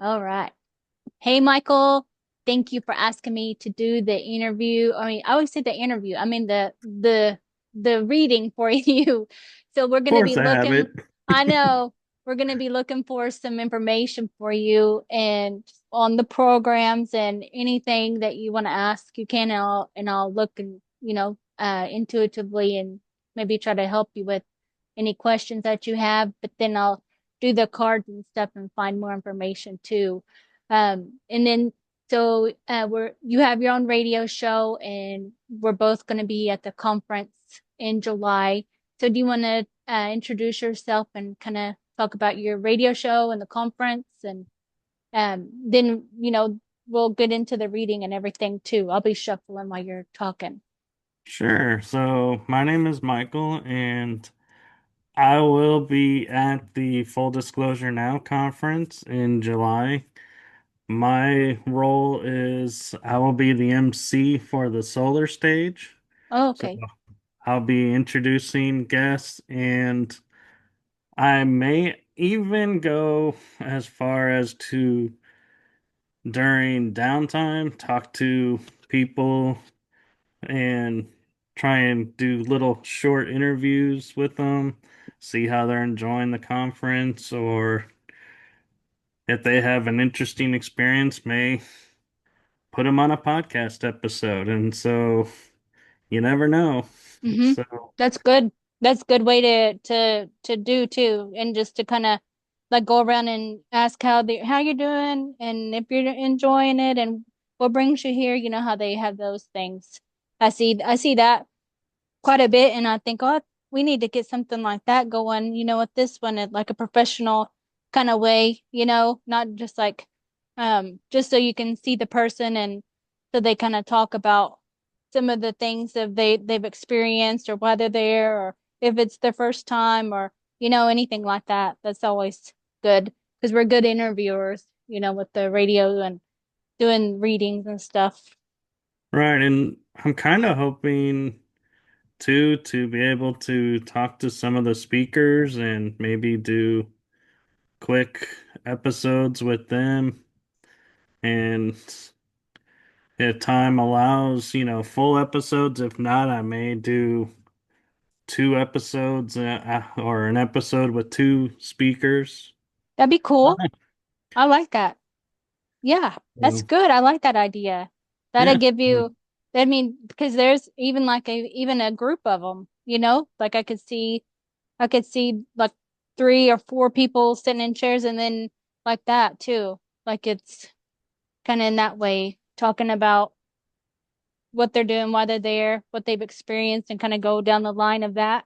All right. Hey, Michael. Thank you for asking me to do the interview. I always say the interview. I mean the reading for you. So we're Of gonna be course I have looking. it. I know we're gonna be looking for some information for you and on the programs and anything that you want to ask, you can. And I'll look and intuitively and maybe try to help you with any questions that you have. But then I'll do the cards and stuff and find more information too. And then we're you have your own radio show and we're both going to be at the conference in July. So do you want to introduce yourself and kind of talk about your radio show and the conference and then we'll get into the reading and everything too. I'll be shuffling while you're talking. Sure. So my name is Michael, and I will be at the Full Disclosure Now conference in July. My role is I will be the MC for the solar stage. Oh, So okay. I'll be introducing guests, and I may even go as far as to during downtime talk to people and try and do little short interviews with them, see how they're enjoying the conference, or if they have an interesting experience, may put them on a podcast episode. And so you never know. Mm-hmm. So, That's good. That's a good way to do too, and just to kind of like go around and ask how you're doing and if you're enjoying it and what brings you here. You know how they have those things. I see that quite a bit, and I think, oh, we need to get something like that going. With this one, at like a professional kind of way. Not just like just so you can see the person and so they kind of talk about some of the things that they've experienced or why they're there or if it's their first time or anything like that. That's always good because we're good interviewers, with the radio and doing readings and stuff. right. And I'm kind of hoping too to be able to talk to some of the speakers and maybe do quick episodes with them. And if time allows, full episodes. If not, I may do two episodes or an episode with two speakers. That'd be cool. I like that. Yeah, that's So, good. I like that idea. That'll yeah, give you, I mean, because there's even like even a group of them, like I could see like 3 or 4 people sitting in chairs and then like that too. Like it's kind of in that way, talking about what they're doing, why they're there, what they've experienced, and kind of go down the line of that.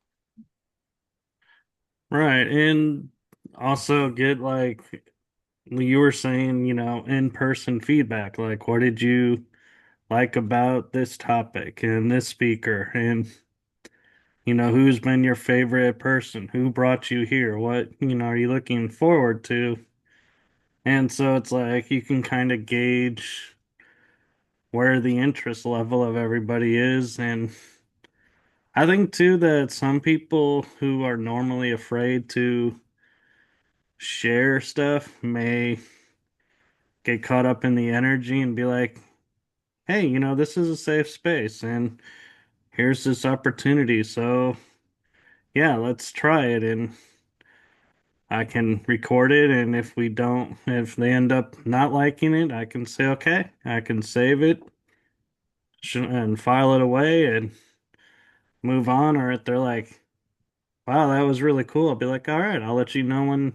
right. And also get like you were saying, in-person feedback. Like, what did you like about this topic and this speaker? And, who's been your favorite person? Who brought you here? What, are you looking forward to? And so it's like you can kind of gauge where the interest level of everybody is. And I think too that some people who are normally afraid to share stuff may get caught up in the energy and be like, hey, this is a safe space and here's this opportunity. So, yeah, let's try it. And I can record it. And if they end up not liking it, I can say, okay, I can save it and file it away and move on. Or if they're like, wow, that was really cool, I'll be like, all right, I'll let you know when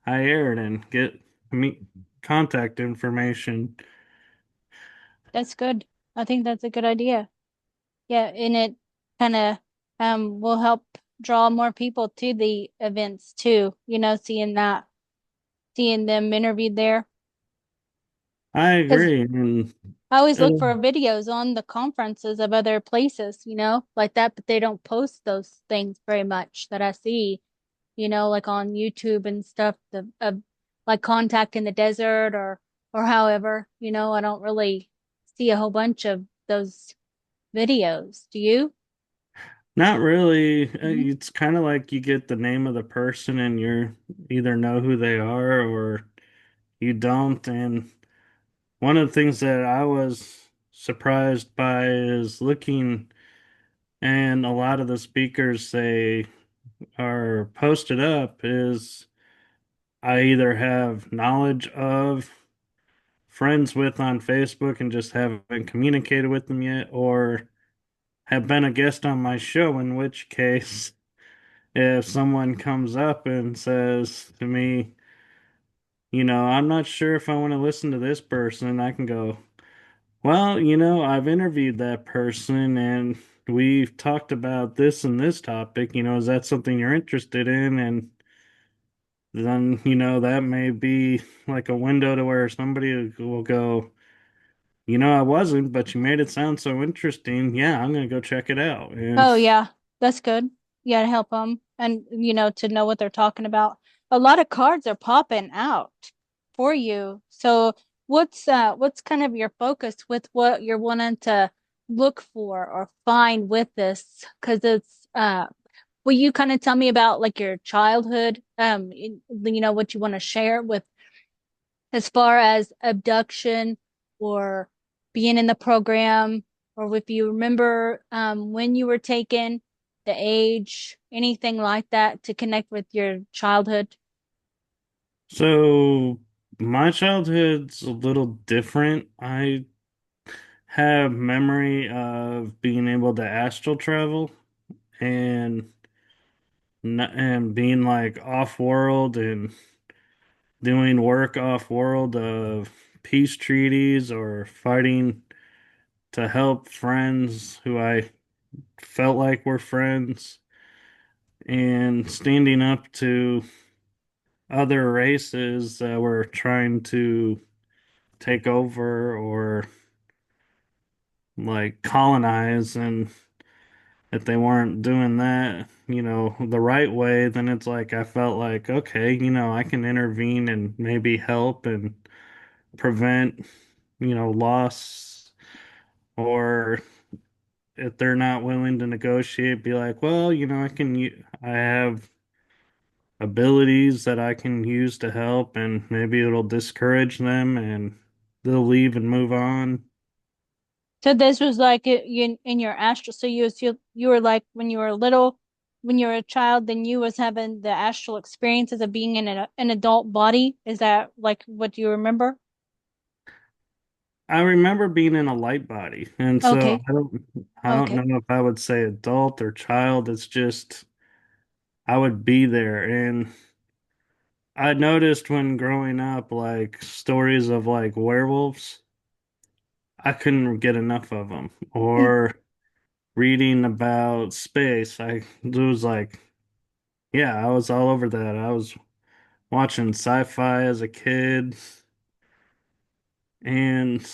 I aired and get me contact information. That's good. I think that's a good idea. Yeah, and it kind of will help draw more people to the events too, seeing them interviewed there. I Because agree. And I always look it'll, for videos on the conferences of other places, like that, but they don't post those things very much that I see, like on YouTube and stuff, like Contact in the Desert or however, I don't really see a whole bunch of those videos. Do you? not really. Hmm. It's kind of like you get the name of the person and you're either know who they are or you don't. And one of the things that I was surprised by is looking, and a lot of the speakers they are posted up is I either have knowledge of, friends with on Facebook, and just haven't communicated with them yet, or have been a guest on my show, in which case, if someone comes up and says to me, I'm not sure if I want to listen to this person, I can go, well, I've interviewed that person and we've talked about this and this topic. Is that something you're interested in? And then, that may be like a window to where somebody will go, I wasn't, but you made it sound so interesting. Yeah, I'm going to go check it out. And Oh yeah, that's good. Yeah, to help them and to know what they're talking about. A lot of cards are popping out for you. So what's kind of your focus with what you're wanting to look for or find with this? Because it's will you kind of tell me about like your childhood, what you want to share with as far as abduction or being in the program, or if you remember when you were taken, the age, anything like that to connect with your childhood. so my childhood's a little different. I have memory of being able to astral travel and and being like off world and doing work off world of peace treaties or fighting to help friends who I felt like were friends and standing up to other races that were trying to take over or like colonize. And if they weren't doing that, the right way, then it's like I felt like, okay, I can intervene and maybe help and prevent, loss. Or if they're not willing to negotiate, be like, well, I have abilities that I can use to help, and maybe it'll discourage them and they'll leave and move on. So this was like you in your astral. So you were like when you were little, when you were a child, then you was having the astral experiences of being in an adult body. Is that like what you remember? I remember being in a light body, and so Okay. I don't Okay. know if I would say adult or child. It's just I would be there. And I noticed when growing up, like stories of like werewolves, I couldn't get enough of them. Or reading about space, it was like, yeah, I was all over that. I was watching sci-fi as a kid, and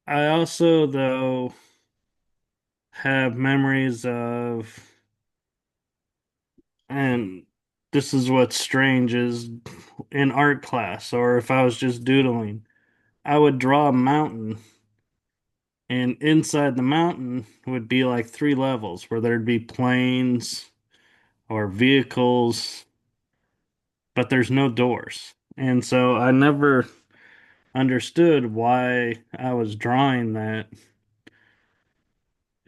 I also though have memories of, and this is what's strange, is in art class or if I was just doodling, I would draw a mountain, and inside the mountain would be like three levels where there'd be planes or vehicles, but there's no doors. And so I never understood why I was drawing that.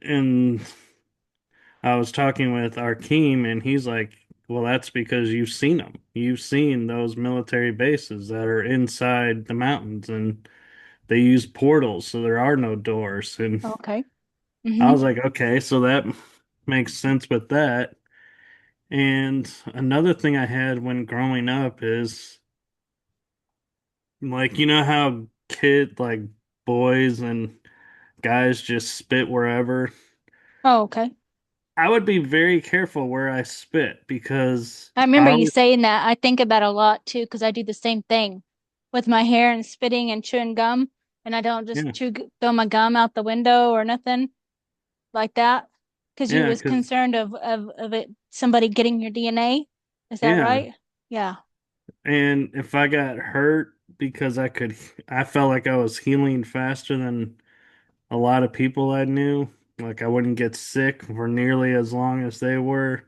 And I was talking with Arkeem, and he's like, well, that's because you've seen them. You've seen those military bases that are inside the mountains, and they use portals, so there are no doors. And Okay. I Mm-hmm. was like, okay, so that makes sense with that. And another thing I had when growing up is like, how like boys and guys just spit wherever. Oh, okay. I would be very careful where I spit because I remember I you was, saying that. I think about it a lot too, because I do the same thing with my hair and spitting and chewing gum, and I don't just yeah, throw my gum out the window or nothing like that, because you yeah, was because, concerned of it somebody getting your DNA. Is that yeah. right? Yeah. And if I got hurt because I felt like I was healing faster than a lot of people I knew, like I wouldn't get sick for nearly as long as they were.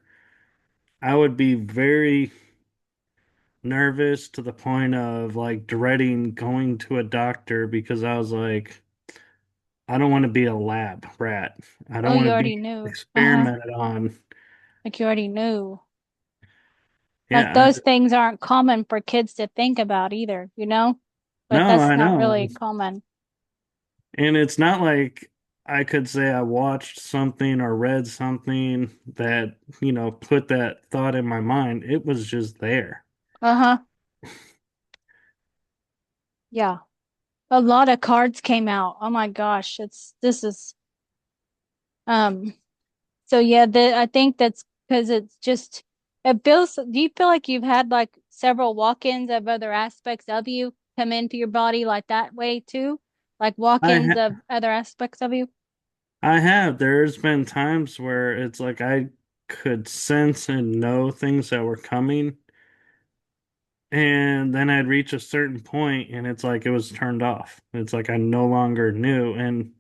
I would be very nervous to the point of like dreading going to a doctor because I was like, I don't want to be a lab rat. I Oh, don't want you to already be knew. Uh-huh. experimented on. Like you already knew. Like Yeah, those things aren't common for kids to think about either, you know? But no, that's I not know. really common. And it's not like I could say I watched something or read something that, put that thought in my mind. It was just there. Uh-huh. Yeah. A lot of cards came out. Oh my gosh, it's this is um so yeah, I think that's because it's just it feels do you feel like you've had like several walk-ins of other aspects of you come into your body like that way too? Like I walk-ins ha of other aspects of you? I have. There's been times where it's like I could sense and know things that were coming, and then I'd reach a certain point and it's like it was turned off. It's like I no longer knew. And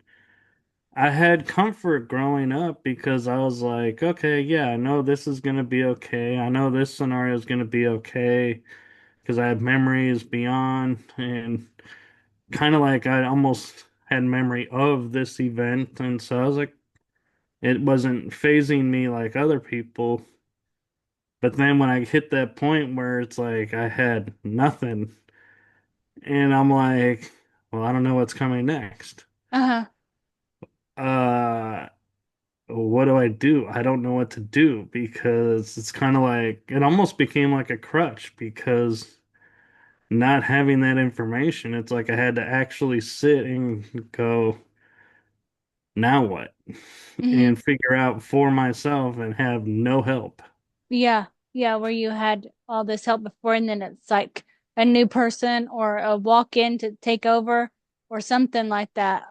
I had comfort growing up because I was like, okay, yeah, I know this is going to be okay. I know this scenario is going to be okay because I have memories beyond and kind of like I almost had memory of this event. And so I was like, it wasn't phasing me like other people. But then when I hit that point where it's like I had nothing and I'm like, well, I don't know what's coming next. Uh-huh. Uh, what do I do? I don't know what to do because it's kind of like it almost became like a crutch because not having that information, it's like I had to actually sit and go, now what? Mm-hmm. And figure out for myself and have no help. Yeah. Yeah, where you had all this help before and then it's like a new person or a walk-in to take over or something like that.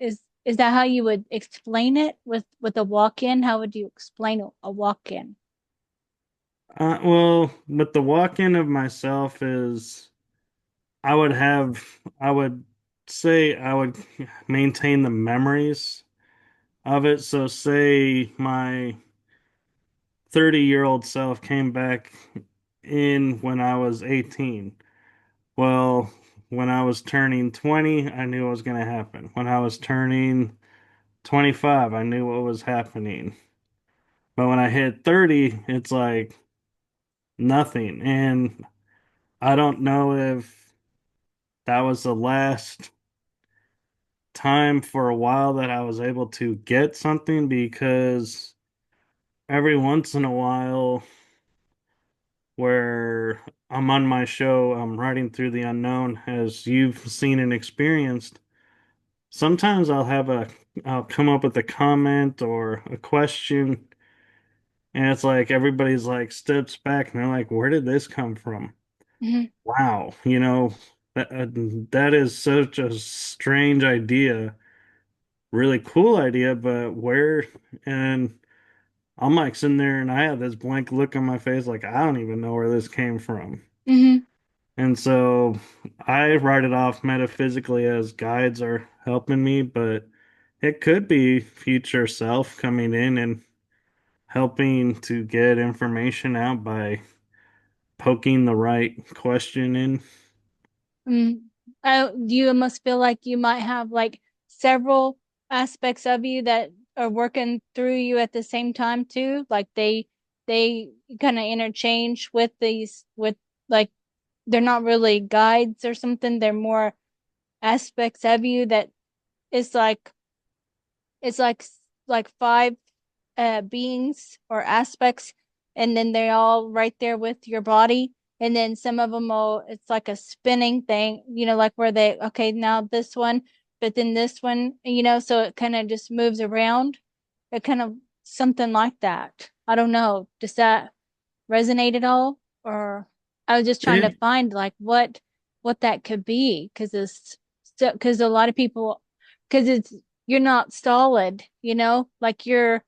Is that how you would explain it with a walk-in? How would you explain a walk-in? Well, with the walk-in of myself is I would say I would maintain the memories of it. So say my 30-year-old self came back in when I was 18. Well, when I was turning 20, I knew what was going to happen. When I was turning 25, I knew what was happening. But when I hit 30, it's like nothing. And I don't know if that was the last time for a while that I was able to get something because every once in a while, where I'm on my show, I'm writing through the unknown, as you've seen and experienced. Sometimes I'll come up with a comment or a question, and it's like everybody's like steps back and they're like, where did this come from? Hmm. Wow, that is such a strange idea, really cool idea, but where? And I'm like sitting there and I have this blank look on my face, like I don't even know where this came from. Hmm. And so I write it off metaphysically as guides are helping me, but it could be future self coming in and helping to get information out by poking the right question in. Mm. You must feel like you might have like several aspects of you that are working through you at the same time too. Like they kind of interchange with these with like they're not really guides or something. They're more aspects of you that it's like it's like five beings or aspects, and then they're all right there with your body. And then some of them will, it's like a spinning thing, like where they, okay, now this one, but then this one, so it kind of just moves around. It kind of something like that. I don't know. Does that resonate at all? Or I was just trying to It, find like what that could be because it's so because a lot of people because it's you're not solid, like you're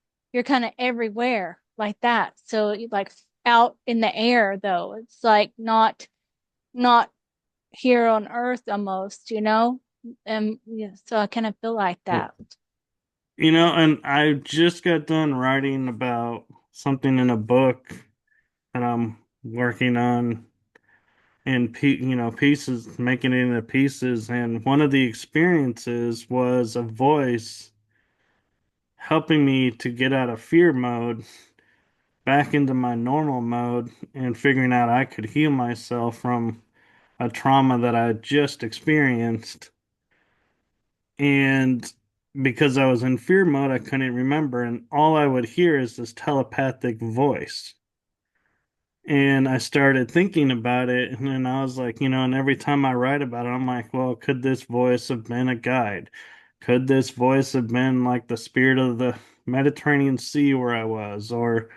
kind of everywhere like that. So like out in the air though, it's like not here on Earth almost. And yeah, so I kind of feel like that. and I just got done writing about something in a book that I'm working on. in pieces, making it into pieces. And one of the experiences was a voice helping me to get out of fear mode back into my normal mode and figuring out I could heal myself from a trauma that I just experienced. And because I was in fear mode, I couldn't remember, and all I would hear is this telepathic voice. And I started thinking about it, and then I was like, and every time I write about it, I'm like, well, could this voice have been a guide? Could this voice have been like the spirit of the Mediterranean Sea where I was? Or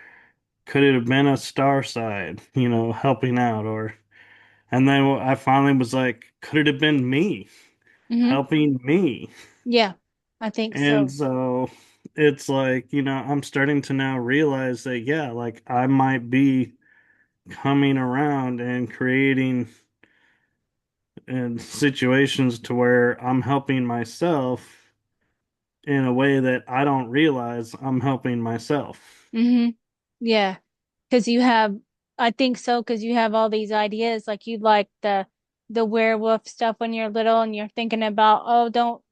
could it have been a star side, helping out? And then I finally was like, could it have been me Hmm. helping me? Yeah, I think And so. so it's like, I'm starting to now realize that, yeah, like I might be coming around and creating situations to where I'm helping myself in a way that I don't realize I'm helping myself. Hmm. Yeah, because you have, I think so, because you have all these ideas, like you like the werewolf stuff when you're little, and you're thinking about, oh, don't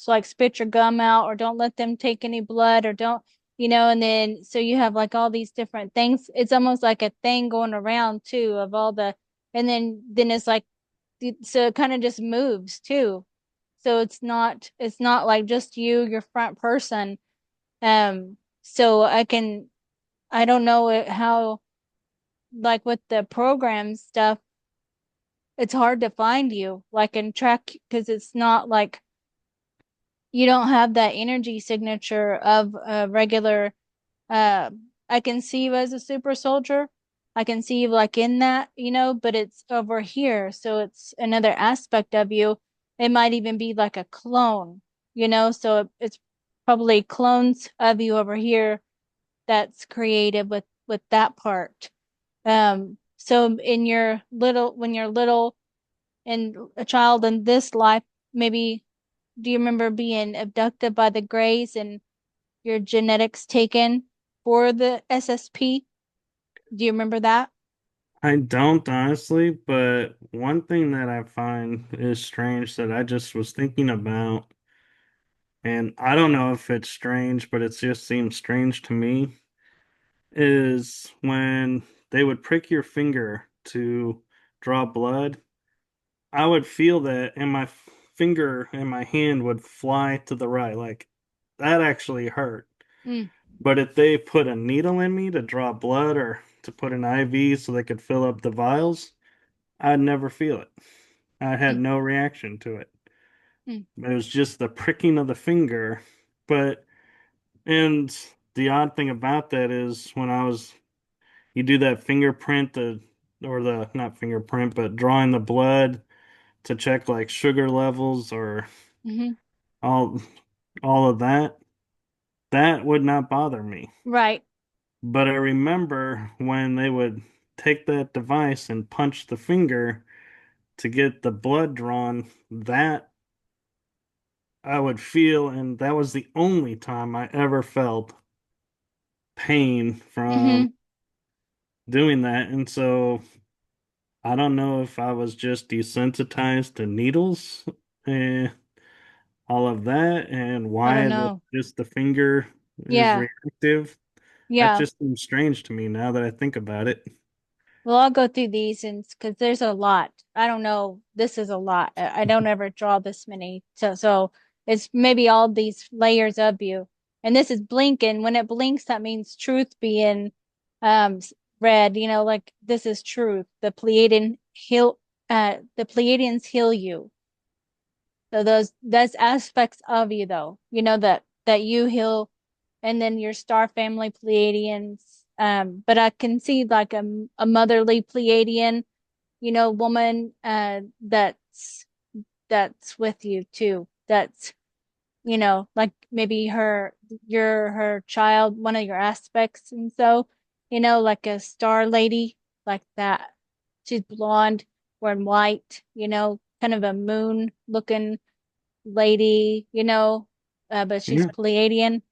like spit your gum out, or don't let them take any blood, or don't, and then so you have like all these different things. It's almost like a thing going around too of all the, and then it's like, so it kind of just moves too. So it's not like just you, your front person. So I don't know how, like with the program stuff, it's hard to find you, like and track, because it's not like you don't have that energy signature of a regular. uh I can see you as a super soldier. I can see you like in that, but it's over here, so it's another aspect of you. It might even be like a clone, so it's probably clones of you over here that's created with that part. So in your little, when you're little and a child in this life, maybe, do you remember being abducted by the Greys and your genetics taken for the SSP? Do you remember that? I don't honestly, but one thing that I find is strange that I just was thinking about, and I don't know if it's strange, but it just seems strange to me, is when they would prick your finger to draw blood. I would feel that, and my finger and my hand would fly to the right. Like that actually hurt. Mm, But if they put a needle in me to draw blood or to put an IV so they could fill up the vials, I'd never feel it. I had mm, no reaction to it. mm, It was just the pricking of the finger. But, and the odd thing about that is when you do that fingerprint, or the, not fingerprint, but drawing the blood to check like sugar levels or hmm. all all of that, that would not bother me. Right. But I remember when they would take that device and punch the finger to get the blood drawn, that I would feel, and that was the only time I ever felt pain from Hmm. doing that. And so I don't know if I was just desensitized to needles and all of that, and I don't why know. just the finger is Yeah. reactive. That Yeah. just seems strange to me now that I think about it. Well, I'll go through these, and because there's a lot. I don't know. This is a lot. I don't ever draw this many. So it's maybe all these layers of you. And this is blinking. When it blinks, that means truth being read, like this is truth. The Pleiadians heal you. So that's aspects of you though. That you heal, and then your star family Pleiadians. But I can see like a motherly Pleiadian, woman, that's with you too. That's, like maybe you're her child, one of your aspects. And so, like a star lady, like that. She's blonde, wearing white, kind of a moon looking lady, but she's Yeah, Pleiadian.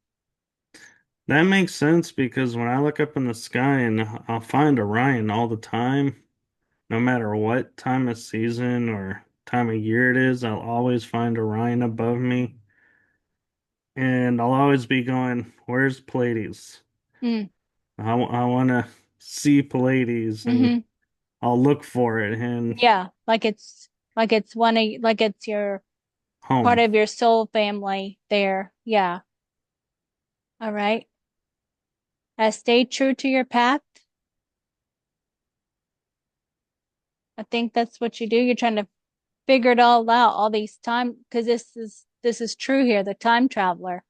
that makes sense because when I look up in the sky and I'll find Orion all the time, no matter what time of season or time of year it is, I'll always find Orion above me. And I'll always be going, where's Pleiades? Mm. I want to see Pleiades and Mm-hmm. I'll look for it and Yeah, like it's one of like it's your part home. of your soul family there. Yeah. All right. Stay true to your path. I think that's what you do. You're trying to figure it all out, all these time, because this is true here, the time traveler.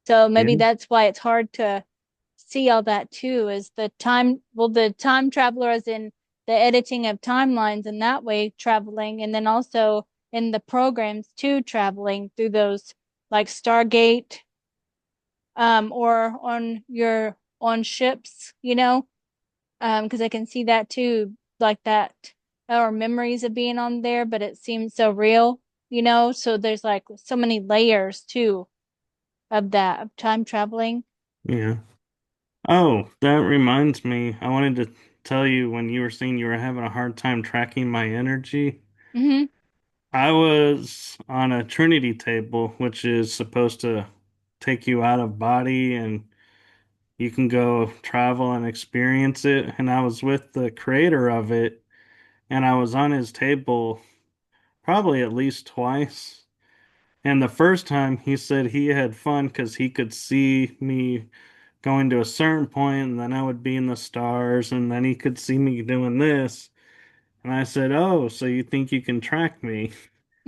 So Yeah, maybe that's why it's hard to see all that too, is the time, well, the time traveler is in the editing of timelines and that way traveling, and then also in the programs too, traveling through those like Stargate, or on ships, because I can see that too, like that, or memories of being on there, but it seems so real, so there's like so many layers too of that, of time traveling. yeah. Oh, that reminds me. I wanted to tell you when you were saying you were having a hard time tracking my energy. Mm-hmm. I was on a Trinity table, which is supposed to take you out of body and you can go travel and experience it. And I was with the creator of it, and I was on his table probably at least twice. And the first time he said he had fun because he could see me going to a certain point, and then I would be in the stars, and then he could see me doing this. And I said, "Oh, so you think you can track me?"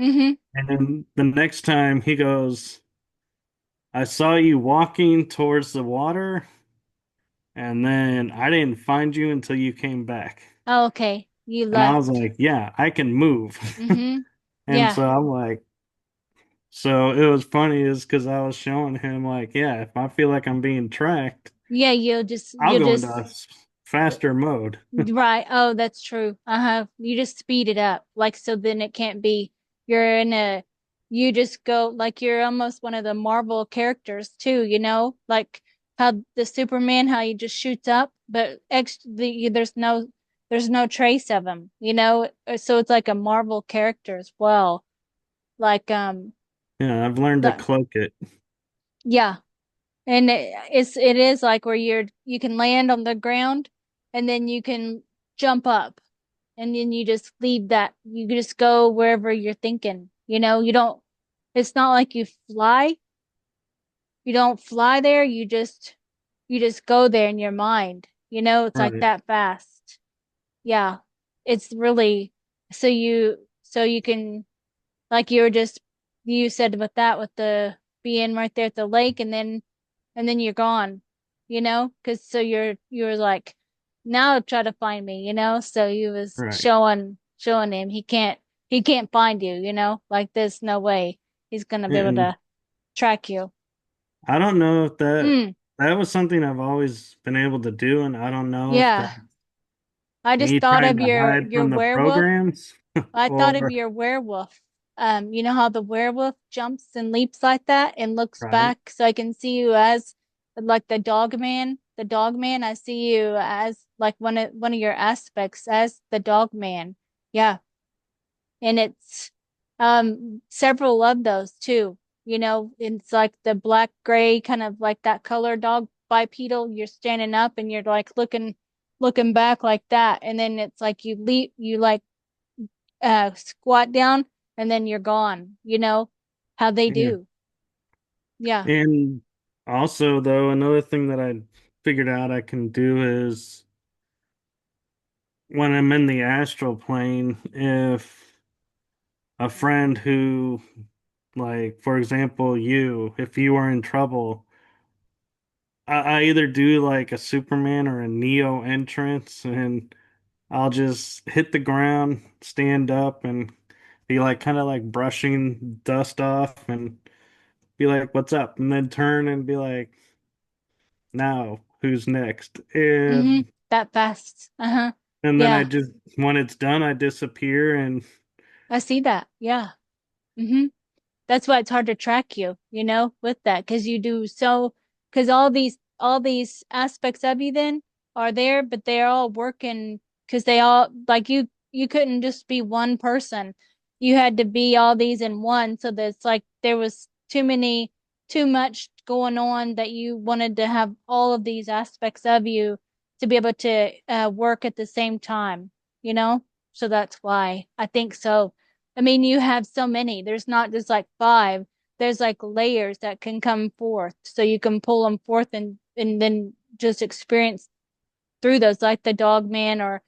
Mm-hmm. And then the next time he goes, "I saw you walking towards the water, and then I didn't find you until you came back." Oh, okay. You And I was left. like, "Yeah, I can move." Mm-hmm. And Yeah. so I'm like, so it was funny is because I was showing him like, yeah, if I feel like I'm being tracked, Yeah, I'll you'll go into just faster mode. right. Oh, that's true. Uh-huh. You just speed it up. Like so then it can't be you're in a you just go like you're almost one of the Marvel characters too, Like how the Superman, how he just shoots up, but there's no trace of him, So it's like a Marvel character as well. Like Yeah, I've learned to the cloak it. yeah. And it is like where you can land on the ground and then you can jump up and then you just leave that. You just go wherever you're thinking. You don't, it's not like you fly. You don't fly there. You just go there in your mind. It's like Right. that fast. Yeah. It's really, so you can, like you said with that, with the being right there at the lake and then you're gone, because so you're like, now try to find me, so you was Right. showing him he can't find you, like there's no way he's gonna be able And to track you. I don't know if Mm, that was something I've always been able to do, and I don't know if yeah. that's I just me thought trying of to your hide your from the werewolf. programs I thought of or your werewolf. You know how the werewolf jumps and leaps like that and looks right. back, so I can see you as like the dog man. The dog man, I see you as like one of your aspects as the dog man. Yeah. And it's several of those too. It's like the black gray kind of like that color dog bipedal. You're standing up and you're like looking back like that. And then it's like you leap, you like squat down and then you're gone, how they Yeah. do. Yeah. And also though, another thing that I figured out I can do is when I'm in the astral plane, if a friend who, like, for example, if you are in trouble, I either do like a Superman or a Neo entrance, and I'll just hit the ground, stand up, and be like kind of like brushing dust off and be like, "What's up?" And then turn and be like, "Now, who's next?" Mm-hmm. And That fast. Uh-huh. then Yeah. when it's done, I disappear and I see that. Yeah. Mm-hmm. That's why it's hard to track you, with that because you do so because all these aspects of you then are there, but they're all working because they all like you. you couldn't just be one person. You had to be all these in one. So that's like there was too much going on that you wanted to have all of these aspects of you to be able to work at the same time, you know? So that's why I think so. I mean, you have so many. There's not just like five. There's like layers that can come forth. So you can pull them forth and then just experience through those, like the dog man or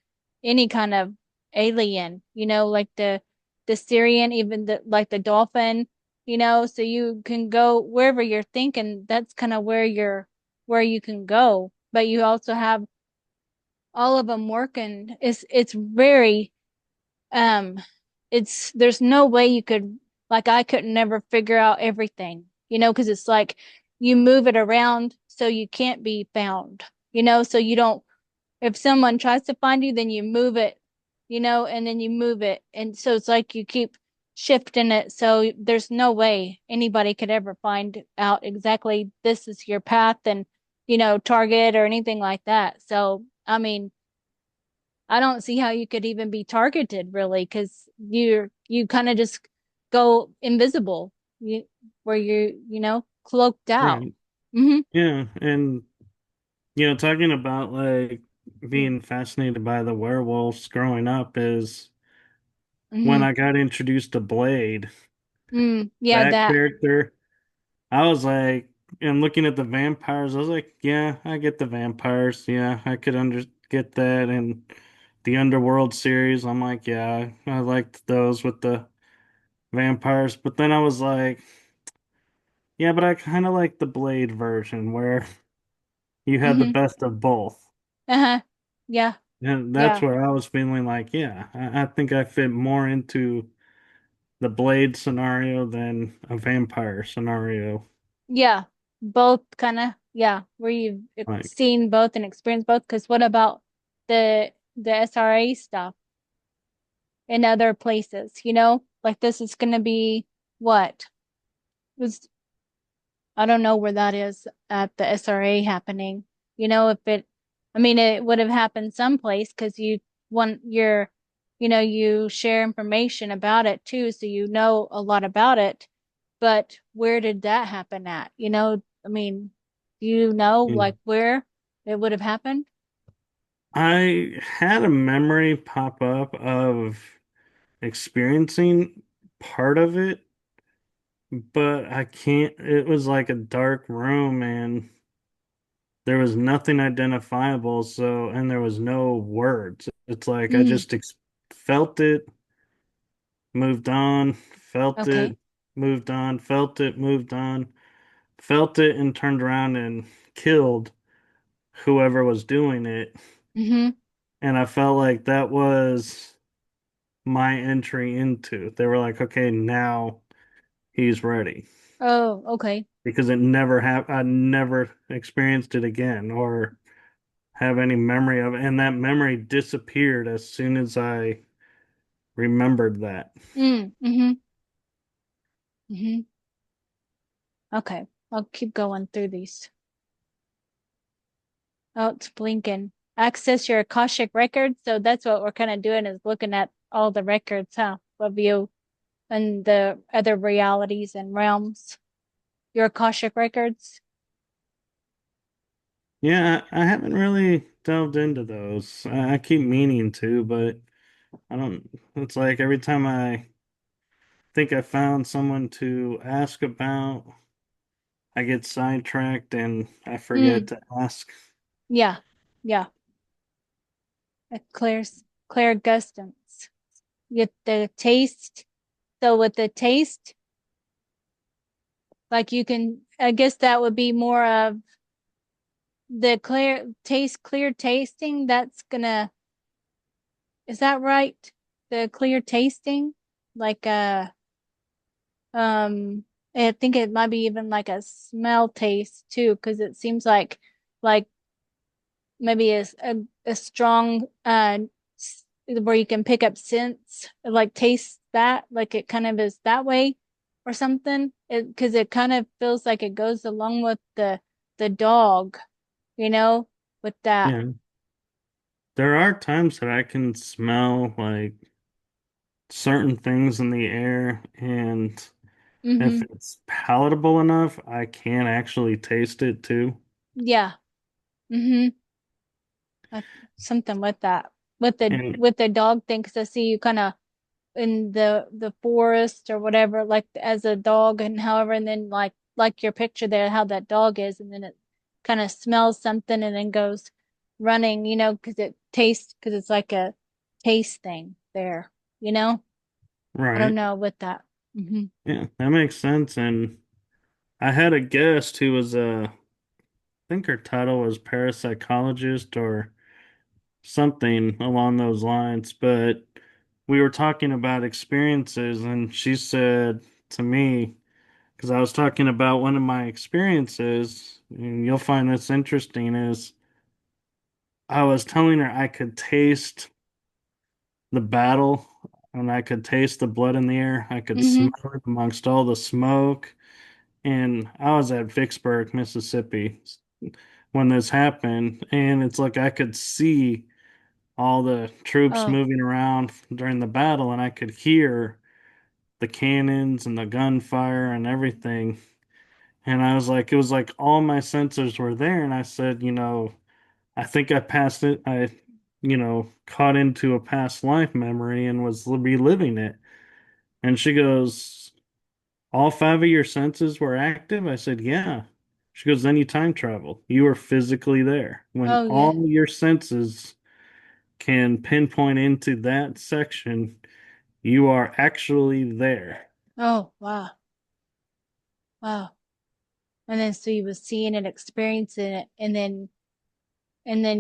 any kind of alien, like the Syrian, even the like the dolphin, so you can go wherever you're thinking, that's kind of where you can go. But you also have all of them working. It's very um it's there's no way you could, like I could never figure out everything, because it's like you move it around so you can't be found, so you don't, if someone tries to find you, then you move it, and then you move it. And so it's like you keep shifting it. So there's no way anybody could ever find out exactly this is your path and, target or anything like that. So, I mean, I don't see how you could even be targeted really, because you kind of just go invisible, you, where cloaked out. Right. Mm-hmm. Yeah. And, talking about like being fascinated by the werewolves growing up is when Mm-hmm. I got introduced to Blade, Yeah, that that. character, I was like, and looking at the vampires, I was like, yeah, I get the vampires. Yeah, I could get that. And the Underworld series, I'm like, yeah, I liked those with the vampires. But then I was like, yeah, but I kind of like the Blade version where you had the Mm-hmm. best of both. Uh-huh. Yeah. And that's Yeah. where I was feeling like, yeah, I think I fit more into the Blade scenario than a vampire scenario. Yeah, both kind of, yeah, where you've Like, seen both and experienced both. Because what about the SRA stuff in other places? Like this is gonna be what was, I don't know where that is at the SRA happening. If it, I mean, it would have happened someplace because you want your, you share information about it too, so you know a lot about it. But where did that happen at? I mean, do you know you know, like where it would have happened? I had a memory pop up of experiencing part of it, but I can't. It was like a dark room and there was nothing identifiable. So, and there was no words. It's like I Mm, just felt it, moved on, felt okay. it, moved on, felt it, moved on, felt it, and turned around and killed whoever was doing it. Mm-hmm. And I felt like that was my entry into. They were like, okay, now he's ready. Oh, okay. Because I never experienced it again or have any memory of it. And that memory disappeared as soon as I remembered that. Mm-hmm. Mm-hmm. Okay. I'll keep going through these. Oh, it's blinking. Access your Akashic records. So that's what we're kind of doing, is looking at all the records, huh, of you and the other realities and realms. Your Akashic records. Yeah, I haven't really delved into those. I keep meaning to, but I don't. It's like every time I think I found someone to ask about, I get sidetracked and I forget Mm, to ask. yeah. Yeah. It clear gustance. Get the taste. So with the taste, like you can, I guess that would be more of the clear tasting. That's gonna, is that right? The clear tasting, like um, I think it might be even like a smell taste too, because it seems like maybe a strong where you can pick up scents, like taste that, like it kind of is that way or something. It Because it kind of feels like it goes along with the dog, you know, with that. Yeah. there are times that I can smell like certain things in the air, and if Mm-hmm. it's palatable enough, I can actually taste it too. Yeah. Mm-hmm. Uh, Something with that. And With the dog thing, 'cause I see you kind of in the forest or whatever, like as a dog and however, and then like your picture there, how that dog is, and then it kind of smells something and then goes running, because it tastes, because it's like a taste thing there, you know? I don't right, know with that. yeah, that makes sense. And I had a guest who was a, I think her title was parapsychologist or something along those lines, but we were talking about experiences, and she said to me, because I was talking about one of my experiences, and you'll find this interesting, is I was telling her I could taste the battle and I could taste the blood in the air. I could Mm-hmm. smell it amongst all the smoke. And I was at Vicksburg, Mississippi when this happened. And it's like I could see all the troops Oh, moving around during the battle, and I could hear the cannons and the gunfire and everything. And I was like, it was like all my sensors were there. And I said, I think I passed it. Caught into a past life memory and was reliving it. And she goes, all five of your senses were active? I said, yeah. She goes, then you time travel. You were physically there. When oh yeah. all your senses can pinpoint into that section, you are actually there. Oh, wow. Wow. And then so you was seeing it, experiencing it, and then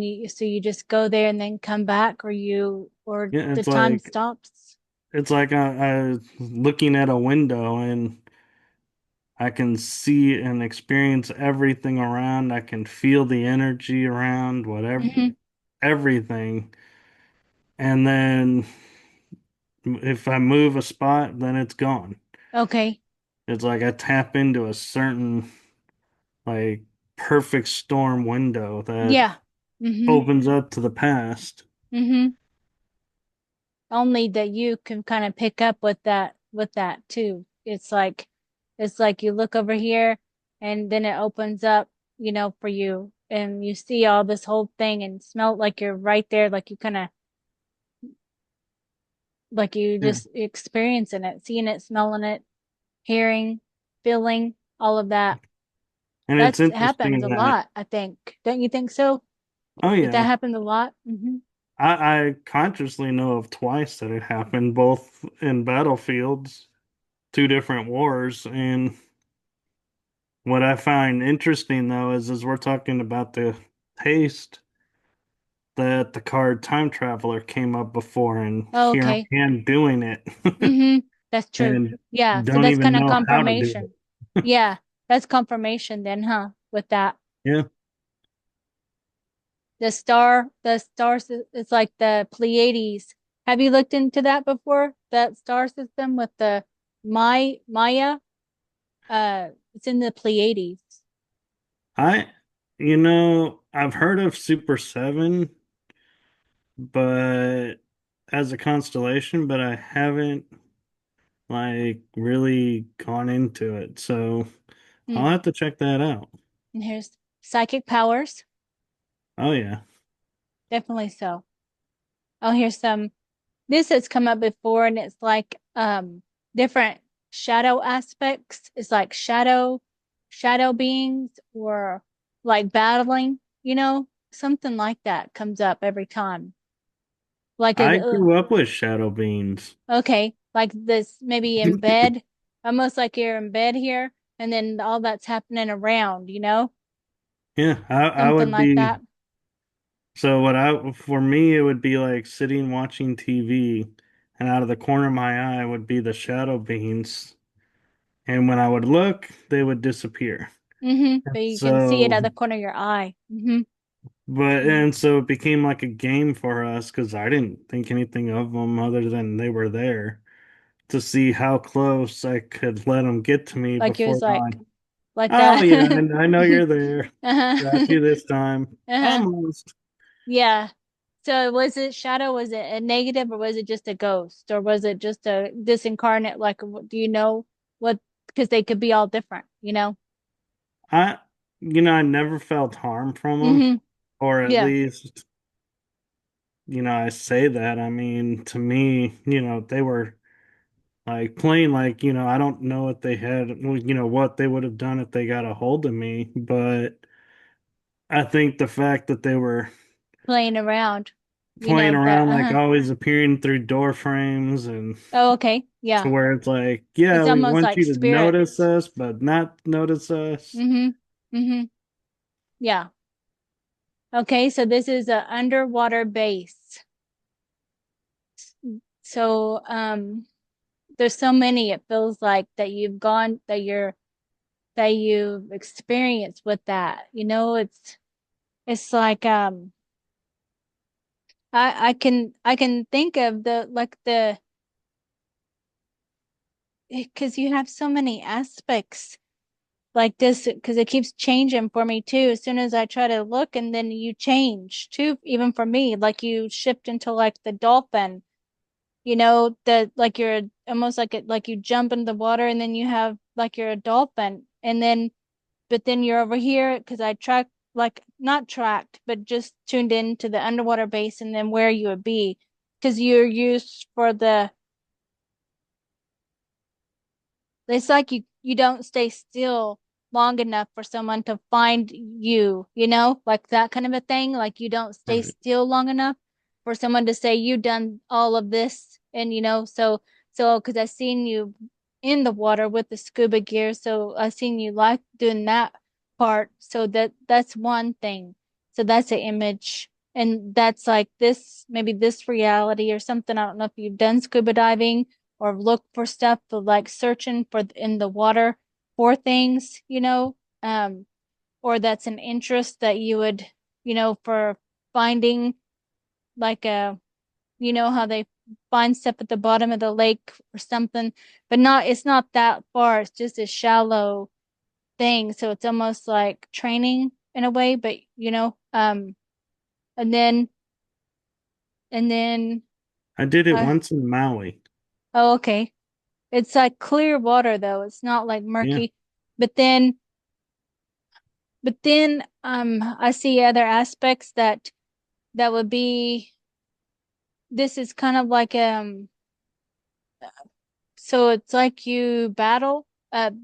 you just go there and then come back, or Yeah, the time stops. it's like I looking at a window and I can see and experience everything around. I can feel the energy around, whatever, Hmm. everything. And then if I move a spot, then it's gone. Okay. It's like I tap into a certain like perfect storm window that Yeah. Hmm. opens up to the past. Hmm. Only that you can kind of pick up with that too. It's like you look over here and then it opens up, for you, and you see all this whole thing and smell it like you're right there, like you kind of, like you Yeah. just experiencing it, seeing it, smelling it, hearing, feeling, all of that. And it's That happens interesting a that, lot, I think. Don't you think so? oh That yeah, happens a lot? I consciously know of twice that it happened, both in battlefields, two different wars. And what I find interesting though is as we're talking about the taste, that the card Time Traveler came up before, and Oh, here okay. I am doing it That's true. and Yeah, so don't that's even kind of know how to do confirmation. it. Yeah, that's confirmation then, huh? With that. Yeah, The stars, it's like the Pleiades. Have you looked into that before? That star system with the Maya? It's in the Pleiades. I, I've heard of Super 7, but as a constellation, but I haven't like really gone into it. So Hmm. I'll have to check that out. And here's psychic powers. Oh yeah. Definitely so. Oh, here's some. This has come up before, and it's like different shadow aspects. It's like shadow beings, or like battling, something like that comes up every time. Like I a grew up with shadow beans. okay, like this maybe in bed, almost like you're in bed here, and then all that's happening around, Yeah, I something would like be. that. So for me it would be like sitting watching TV, and out of the corner of my eye would be the shadow beans, and when I would look, they would disappear. But you can see it So out the corner of your eye. But Mm. and so it became like a game for us because I didn't think anything of them other than they were there to see how close I could let them get to me Like it before was going, like oh that. yeah, I know you're there. Got Uh-huh. you this time. Uh-huh. Almost. Yeah. So was it shadow? Was it a negative or was it just a ghost or was it just a disincarnate? Like, do you know what? Because they could be all different, you know? I, I never felt harm from them, Mm-hmm. or at Yeah. least, I say that. I mean, to me, they were like plain, like, I don't know what they had, well, what they would have done if they got a hold of me, but I think the fact that they were Playing around, you playing know, that, around, like uh-huh. always appearing through door frames and Oh, okay. to Yeah. where it's like, yeah, It's we almost want like you to notice spirits. us, but not notice us. Mm-hmm. Mm-hmm. Yeah. Okay. So this is a underwater base. So, there's so many, it feels like that you've gone, that you've experienced with that. You know, it's like, I can think of the like the because you have so many aspects like this because it keeps changing for me too. As soon as I try to look and then you change too, even for me, like you shift into like the dolphin, you know, the like you're almost like it like you jump in the water and then you have like you're a dolphin and then but then you're over here because I tracked like not tracked but just tuned in to the underwater base and then where you would be because you're used for the it's like you don't stay still long enough for someone to find you, you know, like that kind of a thing. Like you don't stay Right. still long enough for someone to say you done all of this, and you know, so because I seen you in the water with the scuba gear, so I seen you like doing that part. So that's one thing. So that's an image. And that's like this, maybe this reality or something. I don't know if you've done scuba diving or look for stuff like searching for in the water for things, you know, or that's an interest that you would, you know, for finding like a, you know, how they find stuff at the bottom of the lake or something, but not, it's not that far. It's just a shallow thing. So it's almost like training in a way, but you know, and then, and then, I did it uh, once in Maui. oh, okay. It's like clear water though. It's not like Yeah. murky. But then I see other aspects that would be this is kind of like so it's like you battle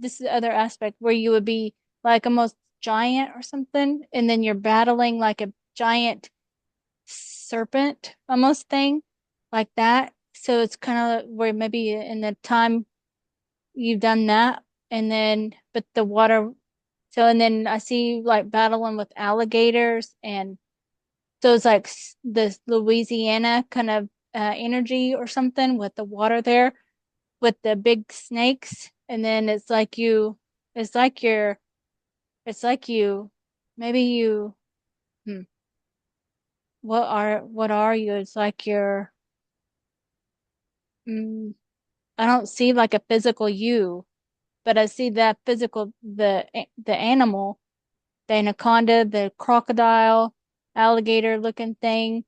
this is the other aspect where you would be like almost giant or something and then you're battling like a giant serpent almost thing like that. So it's kind of where maybe in the time you've done that and then but the water so and then I see you like battling with alligators and so it's like this Louisiana kind of energy or something with the water there with the big snakes. And then it's like you're, it's like you, maybe you, hmm, what are you? It's like you're, mm, I don't see like a physical you, but I see that physical, the animal, the anaconda, the crocodile, alligator looking thing,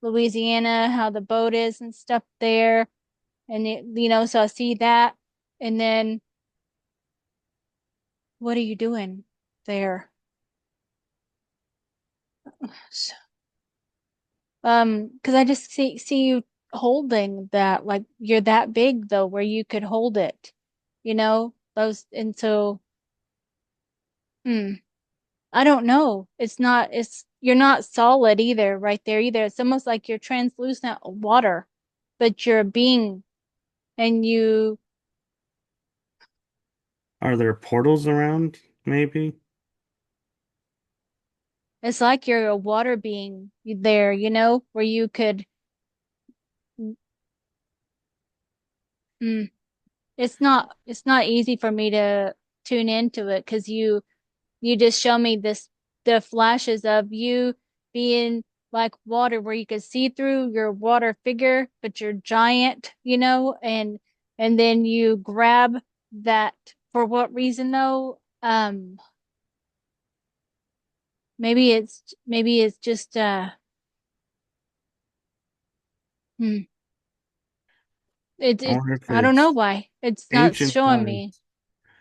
Louisiana, how the boat is and stuff there. And it, you know, so I see that. And then what are you doing there? So, because I just see you holding that, like you're that big though, where you could hold it, you know? Those and so, hmm, I don't know. It's you're not solid either, right there either. It's almost like you're translucent water, but you're a being and you Are there portals around, maybe? it's like you're a water being there, you know, where you could, mm, it's not easy for me to tune into it because you just show me this the flashes of you being like water where you could see through your water figure but you're giant, you know, and then you grab that for what reason though, maybe it's just Hmm. I wonder if I don't know it's why. It's not ancient showing me. times.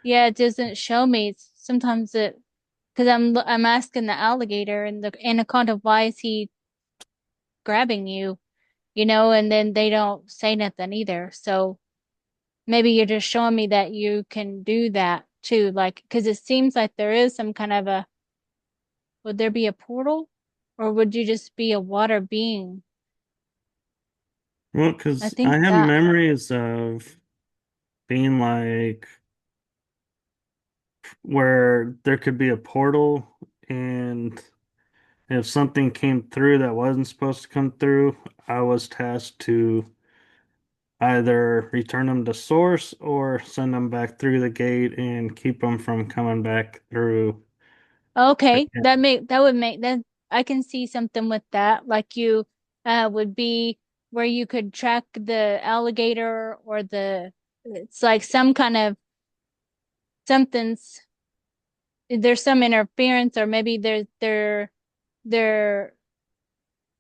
Yeah, it doesn't show me. Sometimes because I'm asking the alligator and the anaconda, why is he grabbing you? And then they don't say nothing either. So maybe you're just showing me that you can do that too. Like, because it seems like there is some kind of would there be a portal? Or would you just be a water being? Well, I because I think have that. memories of being like where there could be a portal, and if something came through that wasn't supposed to come through, I was tasked to either return them to source or send them back through the gate and keep them from coming back through Okay, again. that would make that I can see something with that. Like you would be where you could track the alligator or it's like some kind of something's there's some interference or maybe there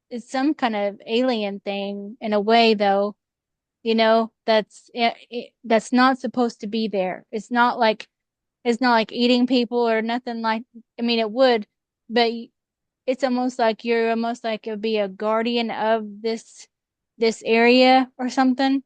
is some kind of alien thing in a way though, that's not supposed to be there. It's not like eating people or nothing like I mean it would, but it's almost like you're almost like you'll be a guardian of this area or something.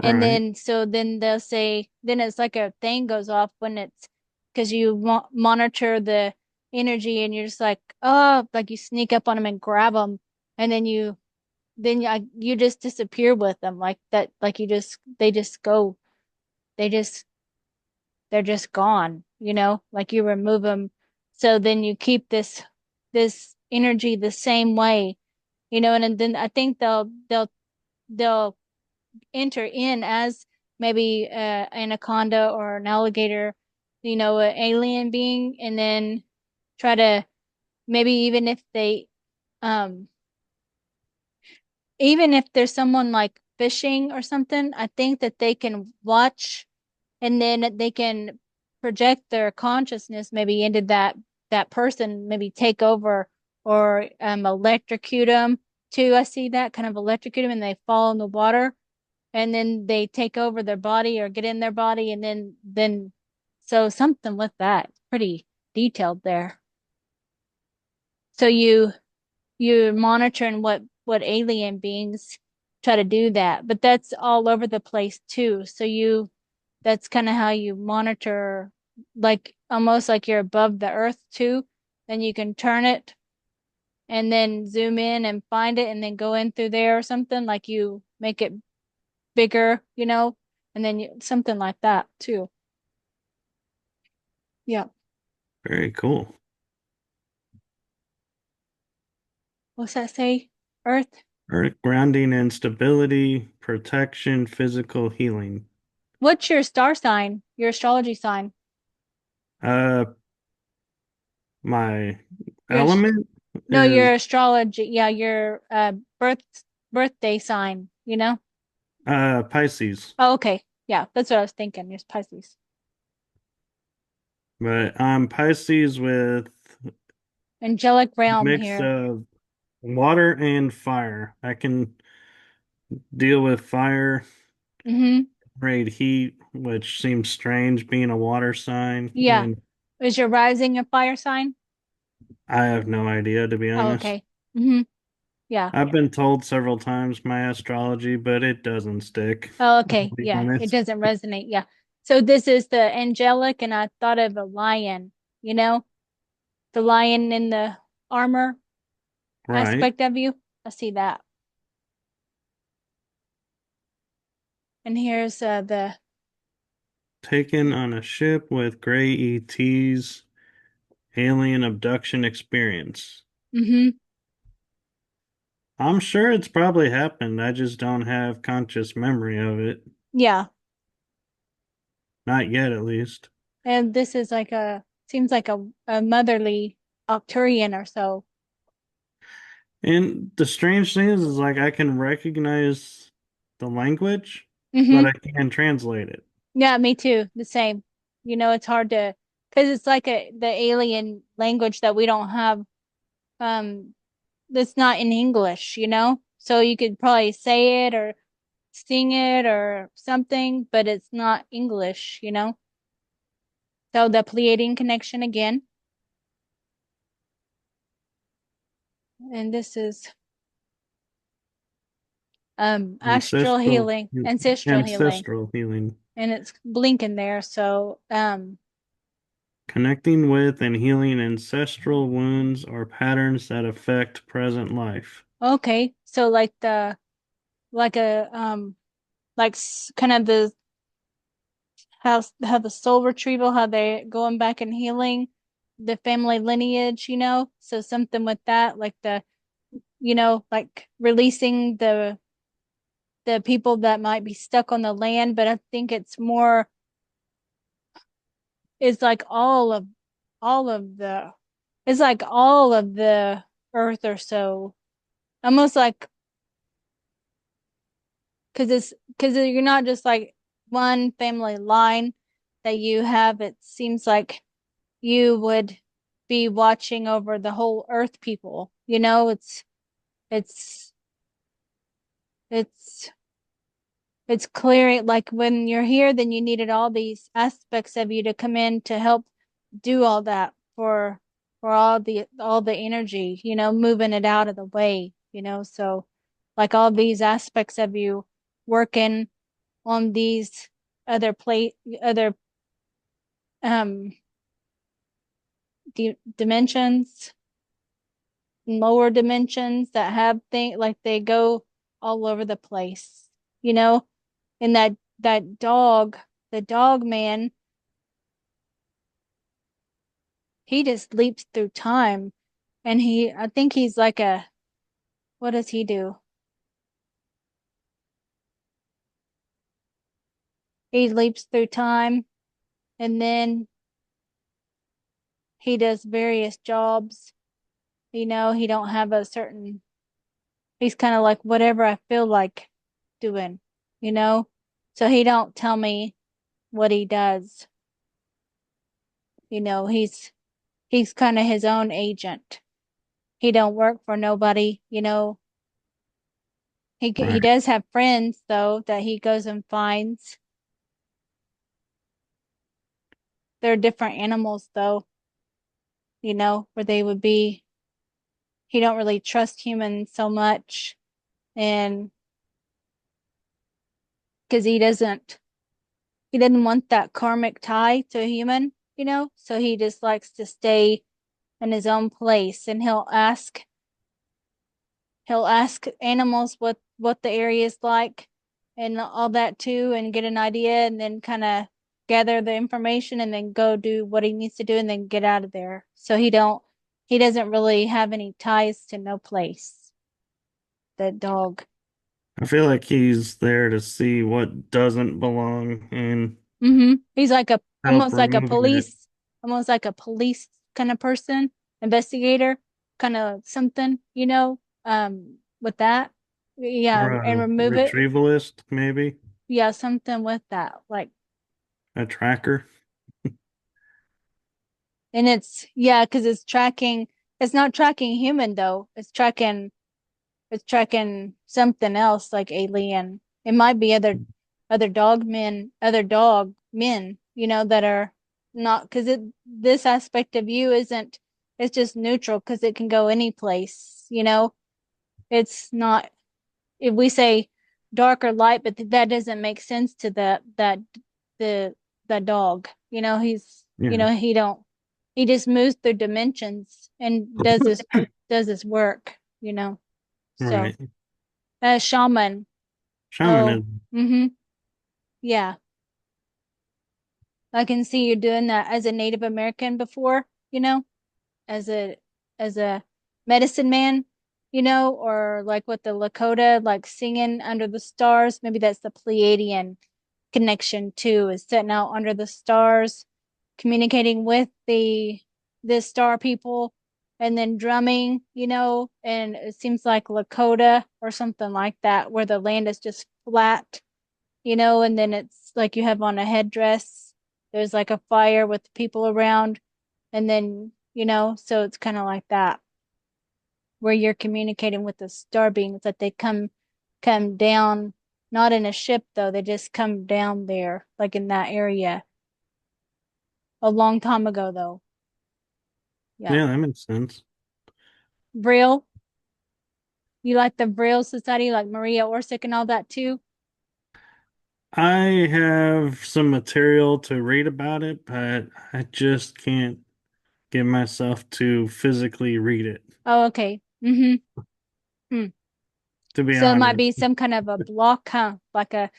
And Right. then so then they'll say then it's like a thing goes off when it's because you monitor the energy and you're just like oh like you sneak up on them and grab them and then you just disappear with them like that like you just they just go they just they're just gone, like you remove them. So then you keep this energy the same way, and then I think they'll enter in as maybe anaconda or an alligator, an alien being, and then try to maybe um even if there's someone like fishing or something, I think that they can watch and then they can project their consciousness maybe into that person, maybe take over or electrocute them too. I see that kind of electrocute them and they fall in the water and then they take over their body or get in their body and then so something with that. Pretty detailed there. So you're monitoring what alien beings try to do that, but that's all over the place too. So that's kind of how you monitor, like almost like you're above the earth too. Then you can turn it and then zoom in and find it and then go in through there or something like you make it bigger, and then something like that too. Yeah. Very cool. What's that say? Earth? Earth grounding and stability, protection, physical healing. What's your star sign? Your astrology sign? Uh, my Your ast- element no, is your astrology. Yeah, your birthday sign. Pisces, Oh, okay. Yeah, that's what I was thinking. It's Pisces. but I'm Pisces with Angelic a realm mix here. of water and fire. I can deal with fire, Mm-hmm. rate heat, which seems strange being a water sign, Yeah. and Is your rising a fire sign? I have no idea to be Oh, honest. okay. Mm-hmm. Yeah. I've been told several times my astrology, but it doesn't stick. Oh, I'll okay. be Yeah. It honest. doesn't resonate. Yeah. So this is the angelic, and I thought of a lion, you know, the lion in the armor Right. aspect of you. I see that. And here's the Taken on a ship with gray ETs, alien abduction experience. mm-hmm. I'm sure it's probably happened. I just don't have conscious memory of it. Yeah. Not yet, at least. And this is like seems like a motherly Arcturian or so. And the strange thing is like I can recognize the language, but Mm-hmm. I can't translate it. Yeah, me too. The same. It's hard to because it's like the alien language that we don't have. That's not in English. So you could probably say it or sing it or something, but it's not English, you know? So the Pleiadian connection again. And this is astral Ancestral, healing, ancestral healing. ancestral healing. And it's blinking there. So Connecting with and healing ancestral wounds or patterns that affect present life. okay. So like like a kind of the how the soul retrieval, how they going back and healing the family lineage, you know? So something with that, like like releasing the people that might be stuck on the land, but I think it's like all of the it's like all of the earth or so. Almost like because you're not just like one family line that you have. It seems like you would be watching over the whole earth people. You know, it's it's it's clear like when you're here, then you needed all these aspects of you to come in to help do all that for all the energy, you know, moving it out of the way, you know. So like all these aspects of you working on these other um dimensions, lower dimensions that have things like they go all over the place, you know. And that dog, the dog man, he just leaps through time. And I think he's like what does he do? He leaps through time, and then he does various jobs. You know, he don't have a certain, he's kind of like whatever I feel like doing, you know? So he don't tell me what he does. You know, he's kind of his own agent. He don't work for nobody, you know. He Right. does have friends though that he goes and finds. They're different animals though, you know, where they would be. He don't really trust humans so much, and because he didn't want that karmic tie to a human, you know, so he just likes to stay in his own place, and he'll ask animals what the area is like and all that too, and get an idea, and then kind of gather the information and then go do what he needs to do and then get out of there. So he doesn't really have any ties to no place, that dog. I feel like he's there to see what doesn't belong and He's like a help remove it. almost like a police kind of person, investigator, kind of something, you know, with that. Yeah, Or and a remove it. retrievalist, maybe Yeah, something with that. Like, a tracker. and yeah, because it's not tracking human though. It's tracking something else like alien. It might be other dog men, you know, that are not because this aspect of you isn't, it's just neutral because it can go any place, you know. It's not, if we say dark or light, but that doesn't make sense to the the dog. You know, Yeah, he just moves through dimensions and does this work, you know. So right. shaman. Oh, Shamanism. mm-hmm. Yeah. I can see you doing that as a Native American before, you know, as a medicine man, you know, or like with the Lakota, like singing under the stars. Maybe that's the Pleiadian connection too, is sitting out under the stars, communicating with the star people, and then drumming, you know, and it seems like Lakota or something like that, where the land is just flat, you know, and then it's like you have on a headdress. There's like a fire with people around, and then, you know, so it's kind of like that. where you're communicating with the star beings that they come down, not in a ship though, they just come down there, like in that area. A long time ago though. Yeah. Yeah, that makes sense. Braille. You like the Braille Society, like Maria Orsic and all that too? I have some material to read about it, but I just can't get myself to physically read it, Oh, okay. Hmm. to be So it might honest. be some kind of a block, huh? Like a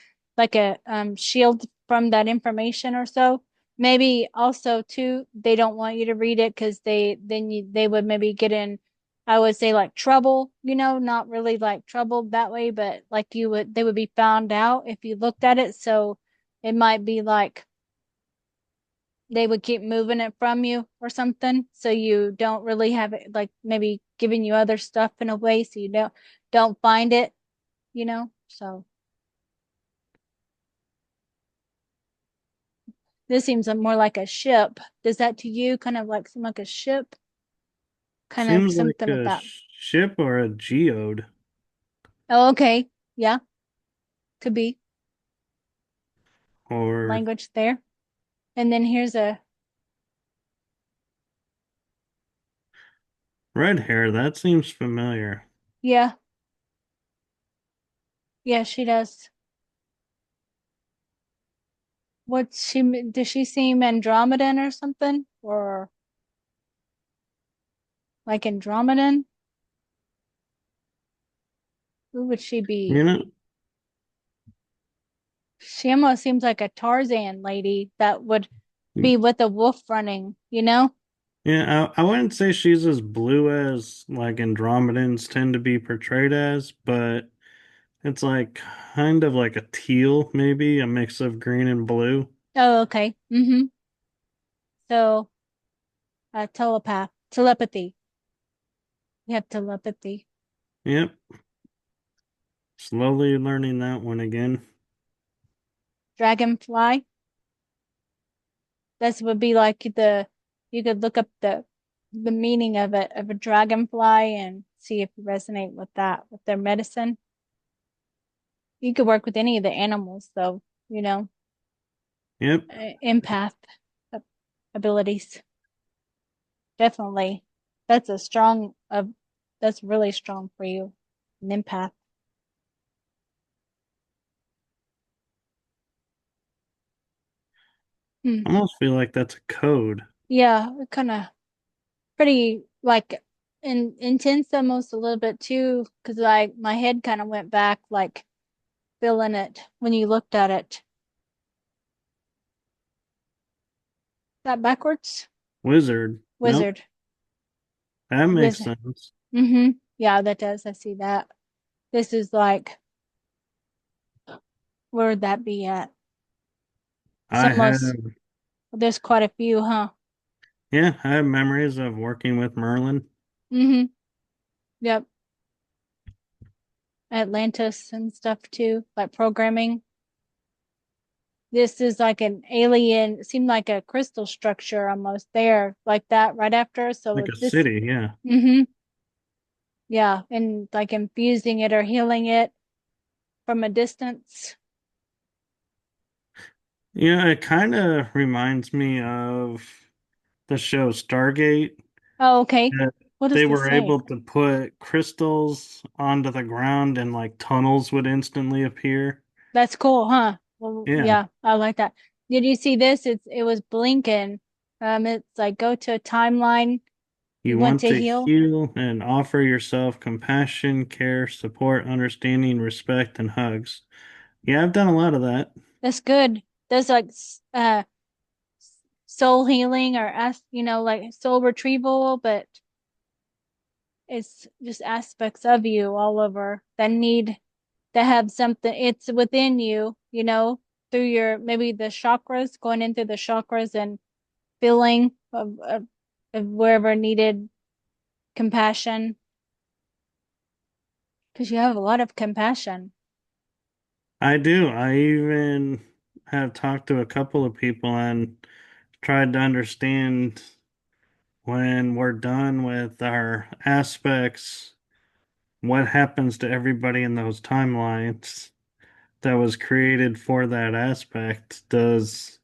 shield from that information or so. Maybe also too, they don't want you to read it because they would maybe get in, I would say like trouble, not really like trouble that way, but like they would be found out if you looked at it. So it might be like they would keep moving it from you or something. So you don't really have it, like maybe giving you other stuff in a way so you don't find it. So this seems more like a ship. Does that to you kind of like seem like a ship? Kind of Seems like something with a that. ship or a geode, Oh, okay. Yeah, could be or language there. And then here's a, red hair. That seems familiar. yeah, yeah, she does. Does she seem Andromedan or something? Or like Andromedan? Who would she You be? know, She almost seems like a Tarzan lady that would be with a wolf running? yeah, I wouldn't say she's as blue as like Andromedans tend to be portrayed as, but it's like kind of like a teal, maybe a mix of green and blue. Oh, okay. So, telepathy. You have telepathy. Yep, slowly learning that one again. Dragonfly. This would be like you could look up the meaning of it, of a dragonfly, and see if you resonate with that, with their medicine. You could work with any of the animals, though, you know, Yep, empath abilities. Definitely. That's that's really strong for you. An empath. Hmm. I almost feel like that's a code. Yeah, kind of pretty like intense almost a little bit too, because like my head kind of went back, like feeling it when you looked at it. That backwards? Wizard. Nope, Wizard. that makes Wizard. sense. Yeah, that does. I see that. This is like, where would that be at? It's I have, almost, there's quite a few, huh? yeah, I have memories of working with Merlin. Mm-hmm. Yep. Atlantis and stuff too, like programming. This is like an alien, it seemed like a crystal structure almost there, like that right after. So Like it a this, city, yeah. mm-hmm. Yeah. And like infusing it or healing it from a distance. Yeah, it kind of reminds me of the show Stargate. Oh, okay. That What does they this were say? able to put crystals onto the ground and like tunnels would instantly appear. That's cool, huh? Well, Yeah. yeah, I like that. Did you see this? It was blinking. It's like go to a timeline you You want want to to heal. heal and offer yourself compassion, care, support, understanding, respect, and hugs. Yeah, I've done a lot of that. That's good. There's like soul healing or like soul retrieval, but it's just aspects of you all over that need to have something. It's within you, through your maybe the chakras, going into the chakras and feeling of wherever needed compassion, because you have a lot of compassion. I do. I even have talked to a couple of people and tried to understand when we're done with our aspects, what happens to everybody in those timelines that was created for that aspect? Does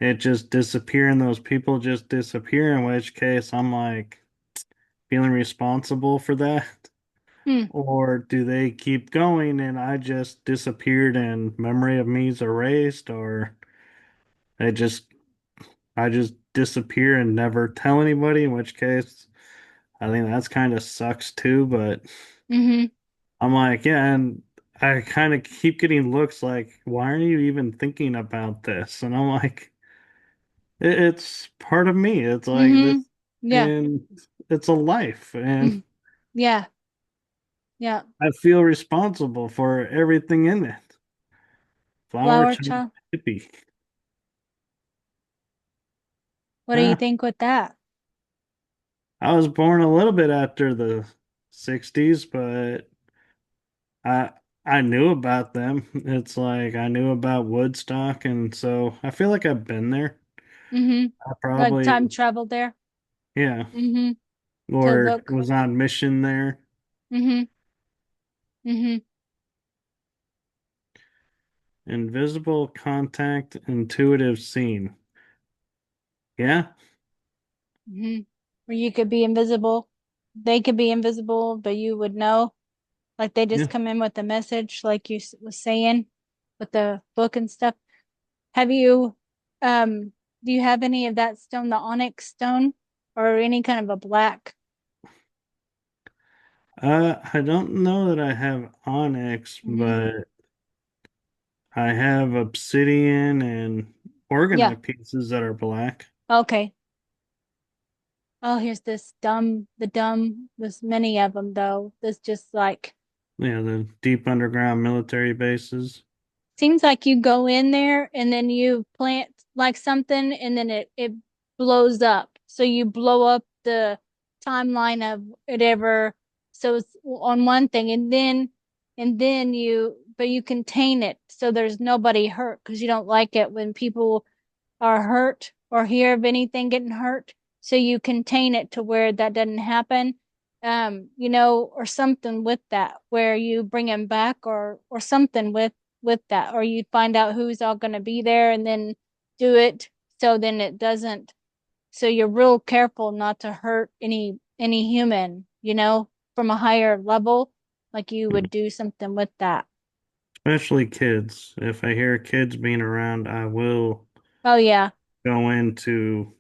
it just disappear and those people just disappear? In which case, I'm like feeling responsible for that. Hmm. Or do they keep going and I just disappeared and memory of me is erased? Or they just I just disappear and never tell anybody, in which case I think that's kind of sucks too, but Mm-hmm. I'm like, yeah, and I kind of keep getting looks like, why aren't you even thinking about this? And I'm like, it's part of me. It's like this, Mm-hmm. Yeah. and it's a life, and Mm. Yeah. Yeah. I feel responsible for everything in it. Flower Flower child child. hippie. What do you Ah, think with that? I was born a little bit after the 60s, but I I knew about them. It's like I knew about Woodstock, and so I feel like I've been there. Mm-hmm. I Like probably, time travel there. yeah, Mm-hmm. To or look. was on mission there. Mm-hmm. Mm-hmm. Invisible contact, intuitive scene. Yeah, Mm-hmm. Where you could be invisible. They could be invisible, but you would know. Like they just yeah. come in with a message, like you was saying with the book and stuff. Have you, um, do you have any of that stone, the onyx stone, or any kind of a black? I don't know that I have onyx, Mm-hmm. but I have obsidian and Yeah. organite pieces that are black. Okay. Oh, here's this the dumb, there's many of them though. There's just like, Yeah, the deep underground military bases. seems like you go in there and then you plant like something and then it blows up. So you blow up the timeline of whatever. So it's on one thing and then you but you contain it so there's nobody hurt because you don't like it when people are hurt or hear of anything getting hurt. So you contain it to where that doesn't happen. Or something with that, where you bring him back or something with that, or you find out who's all going to be there and then do it so then it doesn't. So you're real careful not to hurt any human, from a higher level, like you would do something with that. Especially kids. If I hear kids being around, I will Oh yeah. go in to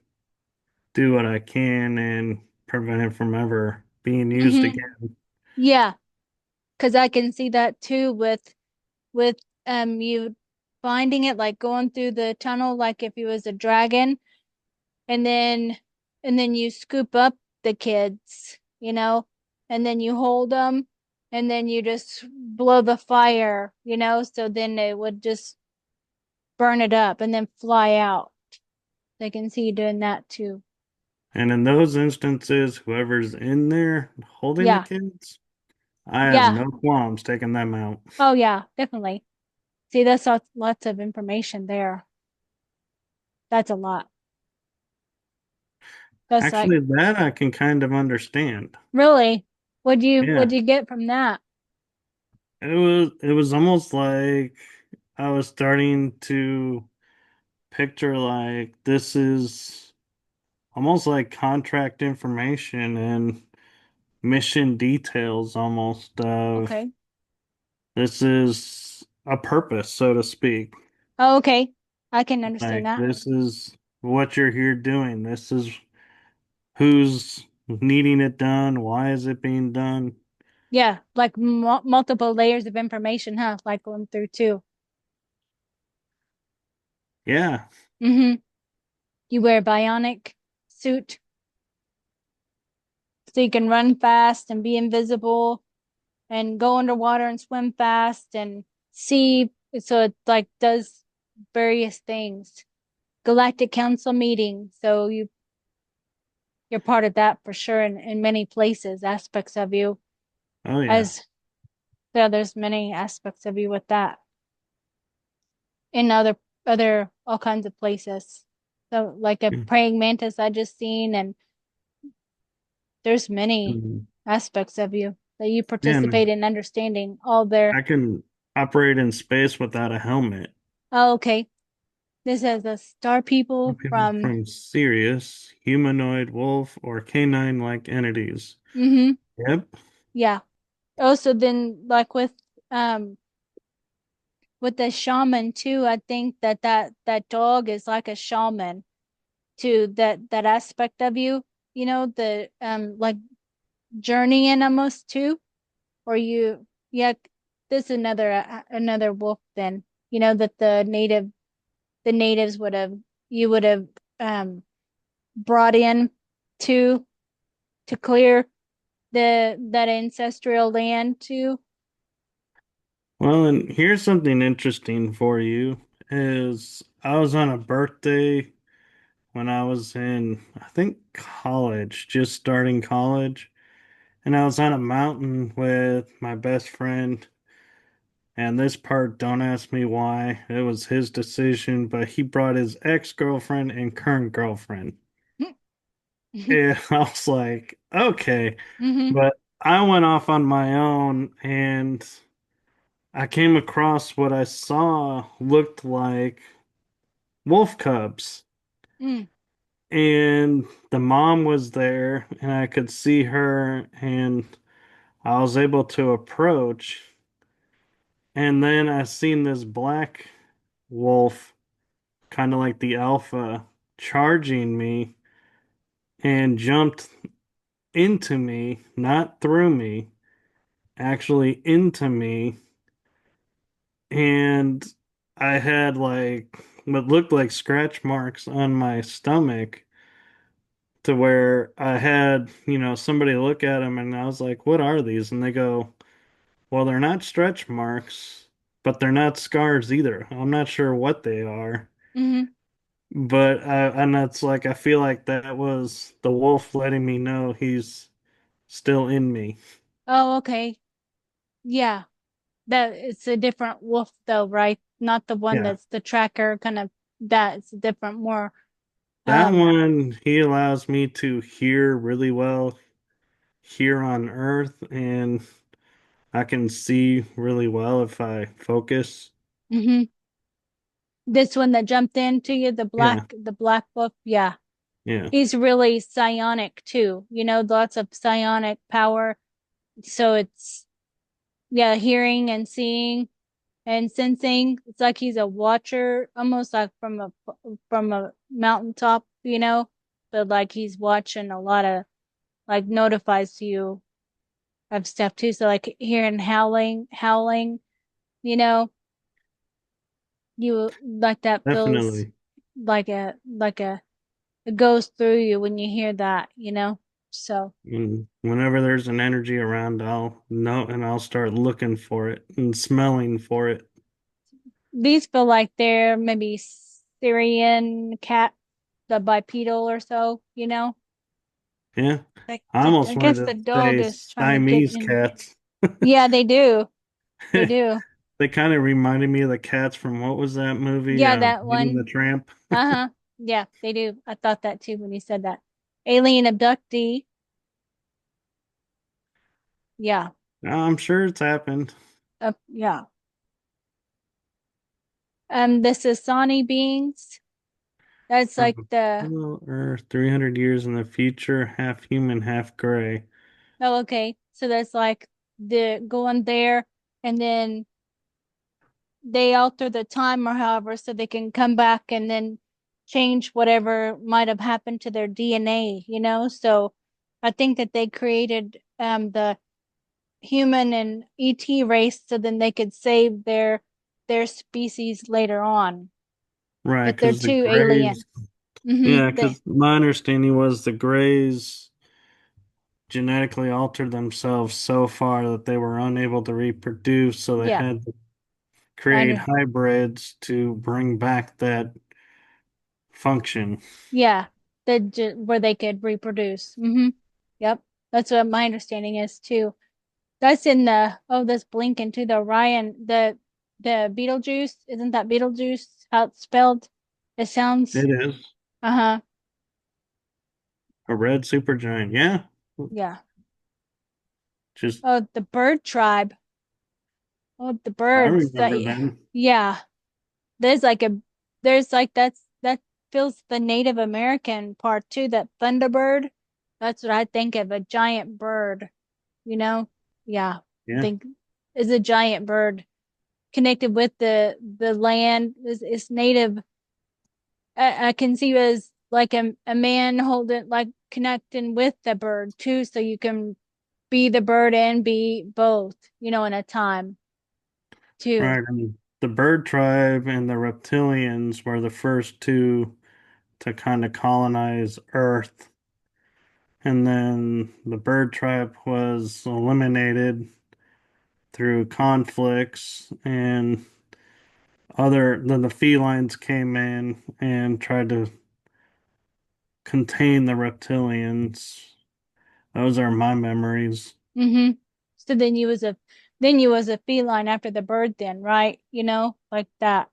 do what I can and prevent it from ever being used Hmm. again. Yeah, because I can see that too with you finding it like going through the tunnel like if you was a dragon and then you scoop up the kids, and then you hold them and then you just blow the fire, so then they would just burn it up and then fly out. They can see you doing that too. And in those instances, whoever's in there holding the Yeah. kids, I have Yeah. no qualms taking them out. Oh yeah, definitely. See, that's lots of information there. That's a lot. That's like, Actually, that I can kind of understand. really, what'd Yeah. you get from that? It was almost like I was starting to picture like this is almost like contract information and mission details almost of Okay. this is a purpose, so to speak. Oh, okay. I can understand Like that. this is what you're here doing. This is who's needing it done. Why is it being done? Yeah, like multiple layers of information, huh? Like going through too. Yeah. Mm-hmm. You wear a bionic suit so you can run fast and be invisible and go underwater and swim fast and see. So it like does various things. Galactic Council meeting. So you're part of that for sure in many places, aspects of you. Oh yeah. As there's many aspects of you with that in other all kinds of places. So like a praying mantis I just seen, and There's many Mhm. aspects of you that you Yeah, and participate in understanding all there. I can operate in space without a helmet. Oh, okay. This is a star people People from, from Sirius, humanoid, wolf, or canine-like entities. mm-hmm, Yep. yeah. Also, then like with the shaman too, I think that dog is like a shaman to that aspect of you, the like journeying almost too, or you, yeah, this is another wolf then, that the natives would have you would have um brought in to to clear that ancestral land too. Well, and here's something interesting for you is I was on a birthday when I was in, I think, college, just starting college, and I was on a mountain with my best friend. And this part, don't ask me why. It was his decision, but he brought his ex-girlfriend and current girlfriend. And I was like, okay. Hmm. But I went off on my own and I came across what I saw looked like wolf cubs. Mm, And the mom was there, and I could see her, and I was able to approach. And then I seen this black wolf, kind of like the alpha, charging me and jumped into me, not through me, actually into me. And I had like what looked like scratch marks on my stomach to where I had, somebody look at them and I was like, what are these? And they go, well, they're not stretch marks, but they're not scars either. I'm not sure what they are. hmm. But and that's like I feel like that was the wolf letting me know he's still in me. Oh, okay. Yeah. That it's a different wolf though, right? Not the one Yeah. that's the tracker kind of, that's different more. That Um, one, he allows me to hear really well here on Earth, and I can see really well if I focus. mhm. This one that jumped into you, Yeah, the black wolf, yeah. yeah, He's really psionic too, lots of psionic power. So it's, yeah, hearing and seeing and sensing. It's like he's a watcher, almost like from a mountaintop, but like he's watching a lot of, like, notifies you of stuff too. So like hearing howling, you know, you like that feels definitely. like it goes through you when you hear that. So And whenever there's an energy around, I'll know and I'll start looking for it and smelling for it. these feel like they're maybe Syrian cat, the bipedal or so. Yeah, Like I almost I wanted guess to the dog say is trying to get Siamese in. cats. Yeah, they do. They do. They kind of reminded me of the cats from what was that movie? Yeah, that Lady and the one. Tramp. Uh-huh. Yeah, they do. I thought that too when you said that. Alien abductee. Yeah. I'm sure it's happened. Yeah. The Sasani beings. That's like From the, Hello Earth, 300 years in the future, half human, half gray. oh, okay. So that's like the going there, and then they alter the time or however so they can come back and then change whatever might have happened to their DNA. So I think that they created the human and ET race so then they could save their species later on Right, if they're because the too alien. grays, yeah, They, because my understanding was the grays genetically altered themselves so far that they were unable to reproduce, so they yeah, had to I create know. hybrids to bring back that function. Yeah, where they could reproduce. Yep, that's what my understanding is too. That's in the, oh, that's blinking too. The Orion, the Beetlejuice, isn't that Beetlejuice? How it's spelled? It sounds. It is Uh-huh. a red supergiant. Yeah, Yeah. Just Oh, the bird tribe. Oh, the I birds that, remember them. yeah. There's like a, there's like that feels the Native American part too, that thunderbird. That's what I think of, a giant bird, you know? Yeah. I Yeah. think is a giant bird connected with the land is native. I can see you as like a man holding like connecting with the bird too, so you can be the bird and be both, in a time too. Right. And the bird tribe and the reptilians were the first two to kind of colonize Earth. And then the bird tribe was eliminated through conflicts, and then the felines came in and tried to contain the reptilians. Those are my memories. Mm-hmm. So then you was a feline after the bird then, right? Like that.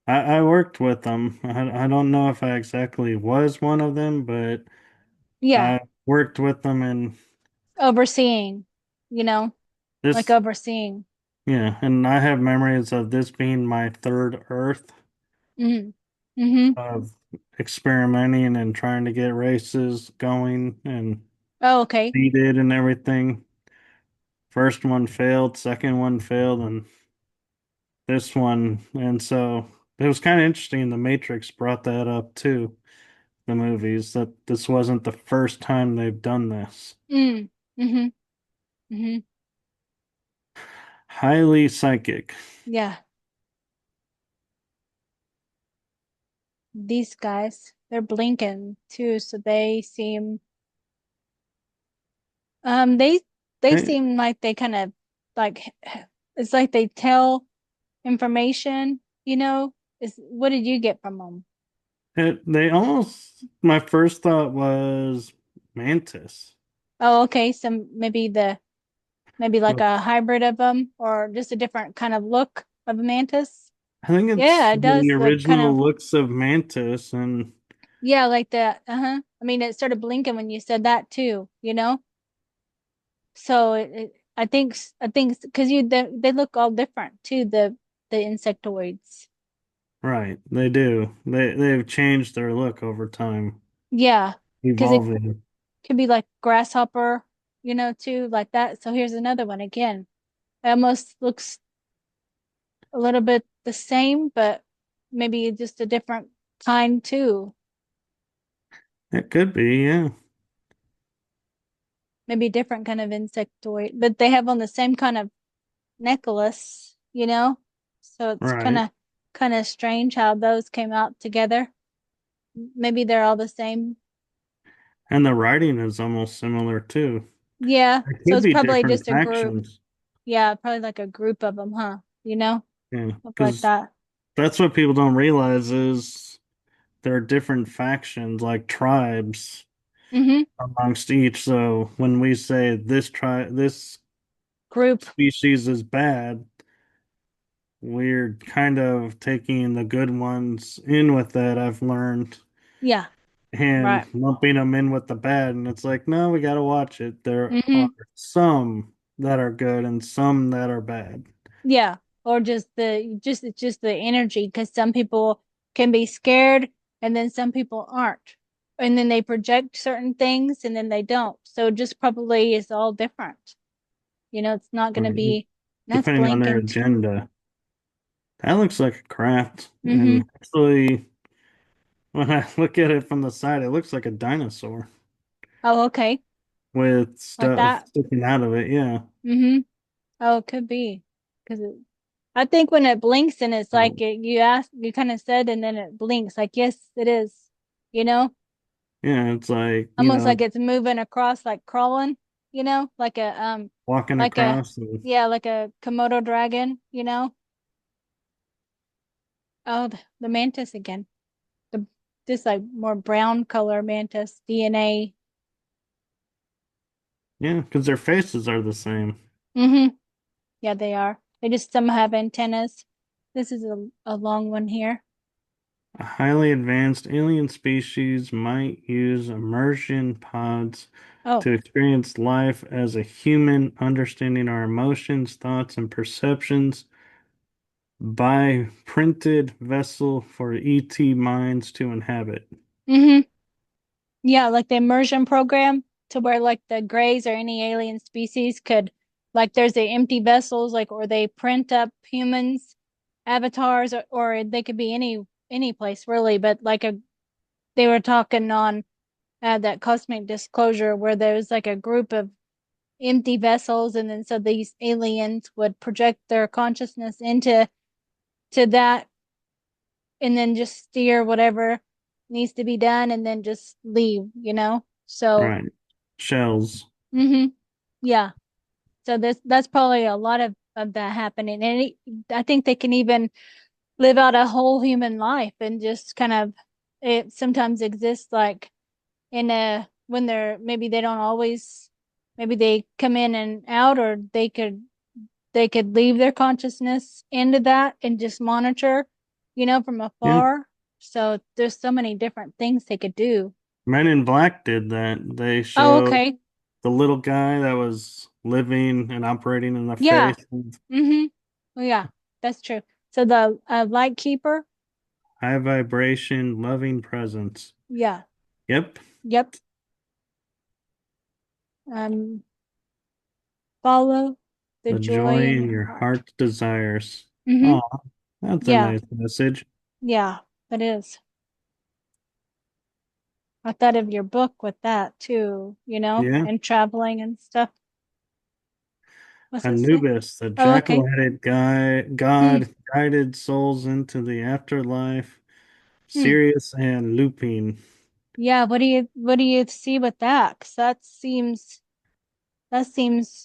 I worked with them. I don't know if I exactly was one of them, but Yeah. I worked with them, and Overseeing, you know, like this, overseeing. yeah, and I have memories of this being my third Earth Mm-hmm. Mm-hmm. of experimenting and trying to get races going and Oh, okay. seeded and everything. First one failed, second one failed, and this one. And so it was kind of interesting. The Matrix brought that up too, the movies, that this wasn't the first time they've done this. Mm. Mm-hmm. Mm-hmm. Highly psychic. Yeah. These guys, they're blinking too, so they they They, seem like they kind of like it's like they tell information, Is what did you get from them? they almost, my first thought was Mantis. Oh, okay. So maybe like But a hybrid of them or just a different kind of look of a mantis. I think it's Yeah, it the does look kind original of, looks of Mantis, and yeah, like that. Uh-huh. I mean, it started blinking when you said that too. So I think because they look all different too, the insectoids. right, they do. They've changed their look over time, Yeah, because it evolving. could be like grasshopper, too, like that. So here's another one again. It almost looks a little bit the same, but maybe just a different kind too. It could be, yeah. Maybe a different kind of insectoid, but they have on the same kind of necklace. So it's kind Right. of kind of strange how those came out together. Maybe they're all the same. And the writing is almost similar too. Yeah. It So could it's be probably different just a group. factions. Yeah, probably like a group of them, huh? Yeah, Look like because that. that's what people don't realize is there are different factions, like tribes Mm-hmm. amongst each. So when we say this Group. species is bad, we're kind of taking the good ones in with that, I've learned, Yeah. and Right. lumping them in with the bad. And it's like, no, we got to watch it. There are Mm-hmm. some that are good and some that are bad. Yeah. Or just the energy, because some people can be scared and then some people aren't. And then they project certain things and then they don't. So just probably is all different. It's not gonna Right. be that's Depending on their blinking. agenda. That looks like a craft. Mm-hmm. And actually, when I look at it from the side, it looks like a dinosaur Oh, okay. with Like stuff that. sticking out of it. Yeah. Mm-hmm. Oh, it could be. Because I think when it blinks and it's Oh, like you kind of said, and then it blinks, like, yes, it is, you know, yeah, it's like, almost like it's moving across, like crawling, like walking like a, across and yeah, like a Komodo dragon. Oh, the mantis again. The This like more brown color mantis DNA. yeah, because their faces are the same. Mm-hmm. Yeah, they are. They just some have antennas. This is a long one here. A highly advanced alien species might use immersion pods Oh. to experience life as a human, understanding our emotions, thoughts, and perceptions by printed vessel for ET minds to inhabit. Mm-hmm. Yeah, like the immersion program to where like the Greys or any alien species could like there's the empty vessels like or they print up humans avatars or they could be any place really, but like a they were talking on that cosmic disclosure where there's like a group of empty vessels and then so these aliens would project their consciousness into to that and then just steer whatever needs to be done and then just leave, you know? So, Right. Shells. yeah. So that's probably a lot of that happening. And I think they can even live out a whole human life and just kind of it sometimes exists like in a when they're maybe they don't always maybe they come in and out or they could leave their consciousness into that and just monitor, you know, from Yeah. afar. So there's so many different things they could do. Men in Black did that. They Oh, showed okay. the little guy that was living and operating in the Yeah. face of Mm-hmm. Well, yeah, that's true. So the light keeper, high vibration, loving presence. yeah. Yep. Yep. Um, follow the The joy joy in in your your heart. heart desires. Mm-hmm. Oh, that's a Yeah. nice message. Yeah, that is. I thought of your book with that too, you know, Yeah. and traveling and stuff. What's it say? Anubis, the Oh, okay. jackal-headed guy, Hmm. god guided souls into the afterlife. Hmm. Sirius and Lupine. Yeah, what do you see with that? 'Cause that seems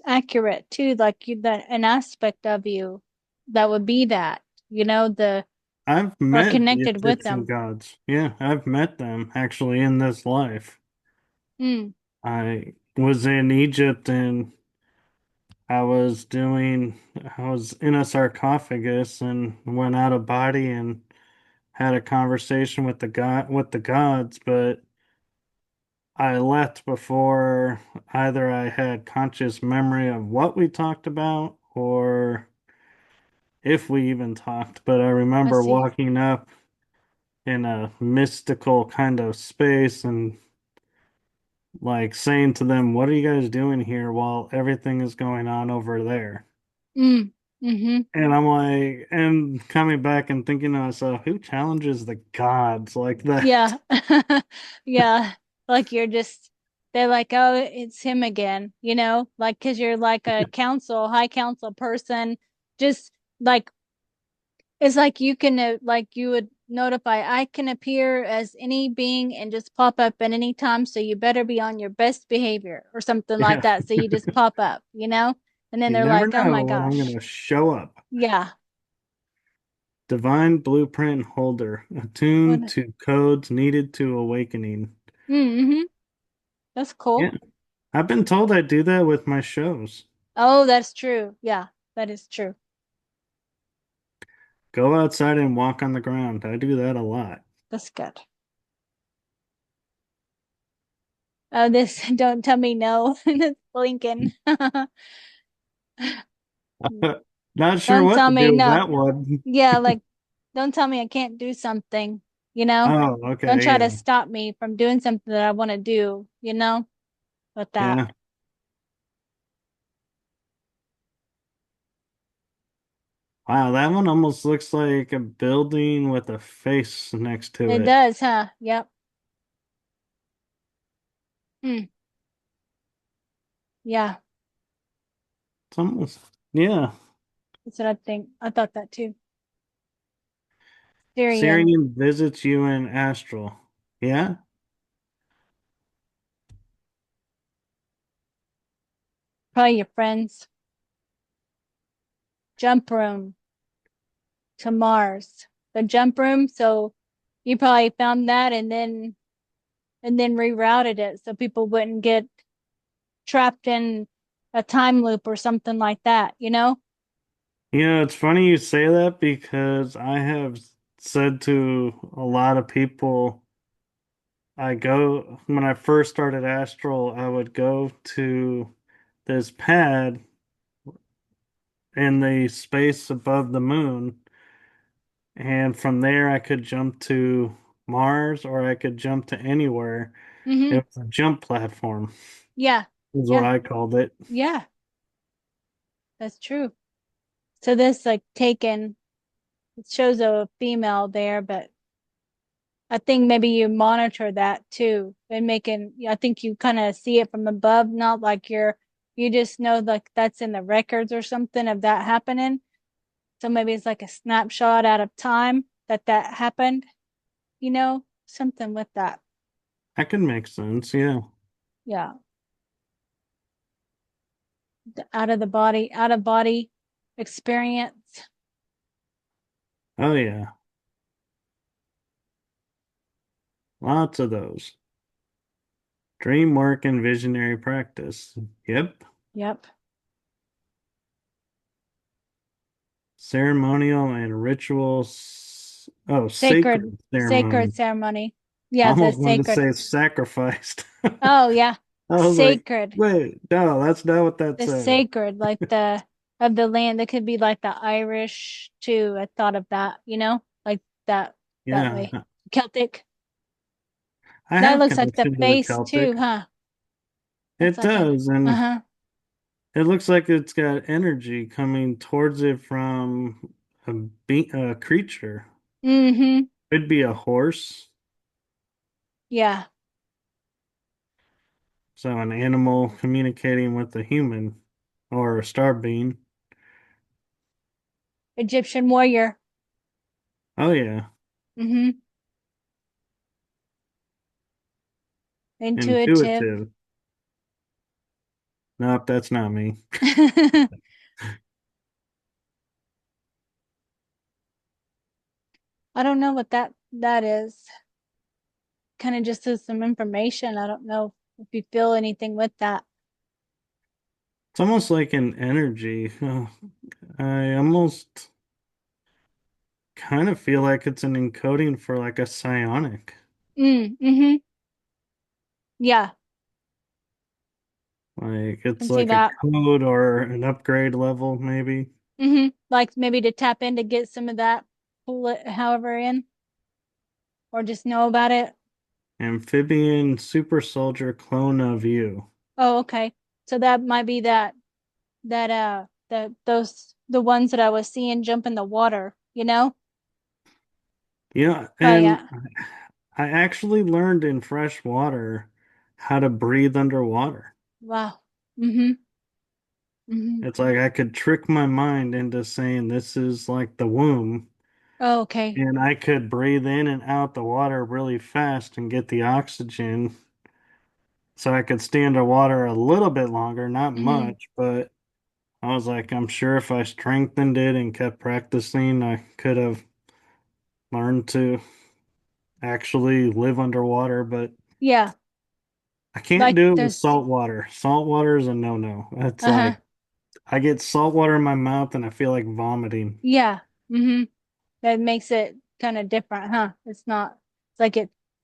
accurate too, like you that an aspect of you that would be that, you know, the I've or met the connected with Egyptian them. gods. Yeah, I've met them actually in this life. Hmm. I was in Egypt and I was in a sarcophagus and went out of body and had a conversation with the gods, but I left before either I had conscious memory of what we talked about or if we even talked. But I I remember see. walking up in a mystical kind of space and like saying to them, "What are you guys doing here while everything is going on over there?" Mm. Mm-hmm. And I'm like, and coming back and thinking to myself, who challenges the gods like that? Yeah. Yeah. Like you're just, they're like, oh, it's him again, you know, like, cause you're like a high council person, just like, it's like you can, like, you would notify, I can appear as any being and just pop up at any time. So you better be on your best behavior or something like Yeah, that. So you just pop up, you know, and then you they're never like, oh my know when I'm gosh. gonna show up. Yeah. Divine blueprint holder, attuned What? to codes needed to awakening. Mm-hmm. That's Yeah, cool. I've been told I do that with my shows. Oh, that's true. Yeah, that is true. Go outside and walk on the ground. I do that a lot. That's good. Oh, this don't tell me no. It's blinking. Not sure Don't what tell to me do with no. that one. Yeah, like don't tell me I can't do something, you know? Oh, Don't okay, try to yeah. stop me from doing something that I want to do, you know? With that. Yeah. Wow, that one almost looks like a building with a face next to It it. does, huh? Yep. Hmm. Yeah, It's almost, yeah. that's what I think. I thought that too. Syrian, Syrian visits you in astral. Yeah? probably your friends. Jump room to Mars. The jump room, so you probably found that and then rerouted it so people wouldn't get trapped in a time loop or something like that, you know? You know, it's funny you say that because I have said to a lot of people, when I first started astral, I would go to this pad in the space above the moon, and from there I could jump to Mars or I could jump to anywhere. Mm-hmm. It was a jump platform, Yeah. is what Yeah. I called it. Yeah. That's true. So this like taken, it shows a female there, but I think maybe you monitor that too and making, I think you kind of see it from above, not like you just know like that's in the records or something of that happening. So maybe it's like a snapshot out of time that that happened, something with that. That could make sense, yeah. Yeah. The out of body experience. Oh yeah, lots of those. Dream work and visionary practice. Yep. Yep. Ceremonial and rituals. Oh, Sacred, sacred sacred ceremony. ceremony. I Yeah, the almost wanted to sacred. say sacrificed. Oh, yeah. I was like, Sacred. wait, no, that's not what that The said. sacred, like the of the land. That could be like the Irish too. I thought of that, like that that Yeah, way. Celtic. I That have looks like the connection to the face too, Celtic. huh? That's It like a does, and uh-huh. it looks like it's got energy coming towards it from a creature. Mm-hmm. Could be a horse, Yeah. so an animal communicating with a human or a star being. Egyptian warrior. Oh yeah, Mm-hmm. Intuitive. intuitive. Nope, that's not me. I don't know what that is. Kind of just as some information. I don't know if you feel anything with that. It's almost like an energy. I almost kind of feel like it's an encoding for like a psionic. Mm-hmm. Yeah, Like can it's see like a that. code or an upgrade level, maybe. Like maybe to tap in to get some of that, pull it however in, or just know about it. Amphibian super soldier clone of you. Oh, okay. So that might be the ones that I was seeing jump in the water. Yeah, Oh and yeah. I actually learned in fresh water how to breathe underwater. Wow. Mm-hmm. Mm-hmm. It's like I could trick my mind into saying this is like the womb, Oh, okay. and I could breathe in and out the water really fast and get the oxygen so I could stay underwater a little bit longer, not Mm-hmm. much, but I was like, I'm sure if I strengthened it and kept practicing, I could have learned to actually live underwater, but Yeah. I can't Like do it with there's salt water. Salt water is a no-no. It's uh-huh. like I get salt water in my mouth and I feel like vomiting. Yeah. Mm-hmm. That makes it kind of different, huh? It's like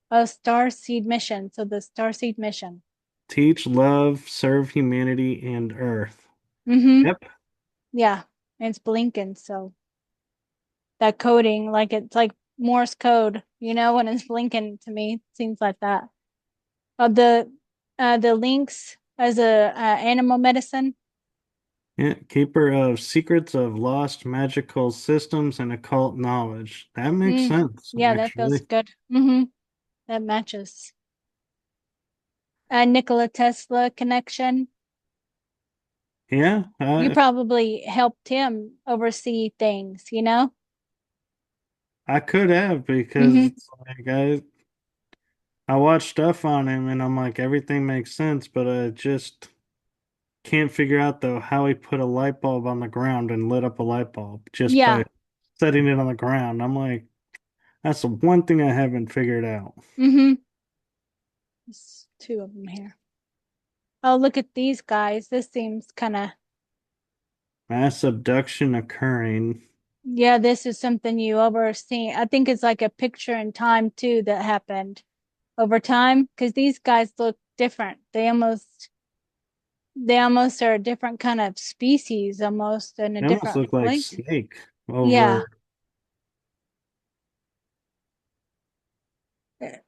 a star seed mission. So the star seed mission. Teach love, serve humanity and earth. Mm-hmm. Yep. Yeah. And it's blinking, so that coding, like it's like Morse code, when it's blinking to me, it seems like that. The links as a animal medicine. Yeah. Keeper of secrets of lost magical systems and occult knowledge. That makes Mm, sense, yeah, that feels actually. good. That matches. Nikola Tesla connection. Yeah, You probably helped him oversee things. I could have because Mm-hmm. it's like I watch stuff on him and I'm like everything makes sense, but I just can't figure out though how he put a light bulb on the ground and lit up a light bulb just Yeah. by setting it on the ground. I'm like, that's the one thing I haven't figured out. Mm-hmm. There's two of them here. Oh, look at these guys. This seems kind of Mass abduction occurring. Yeah, this is something you overseen. I think it's like a picture in time too that happened over time because these guys look different. They almost are a different kind of species, almost in a They almost different look like place. snake Yeah, over.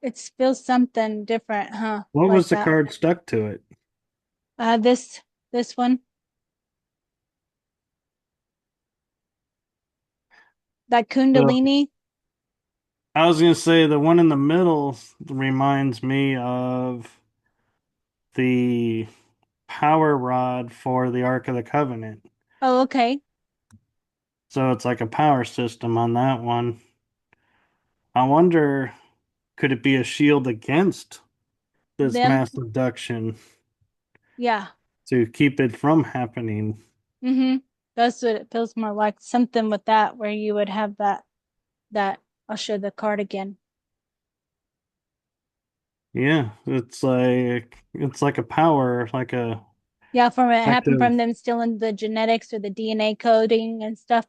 it feels something different, huh? What Like was the that. card stuck to it? This one, that So Kundalini. I was gonna say the one in the middle reminds me of the power rod for the Ark of the Covenant. Oh, okay. So it's like a power system on that one. I wonder, could it be a shield against this Them. mass abduction Yeah. to keep it from happening? Mm-hmm. That's what it feels more like. Something with that where you would have that I'll show the card again. Yeah, it's like a power, like a Yeah, from it happened active. from them stealing the genetics or the DNA coding and stuff.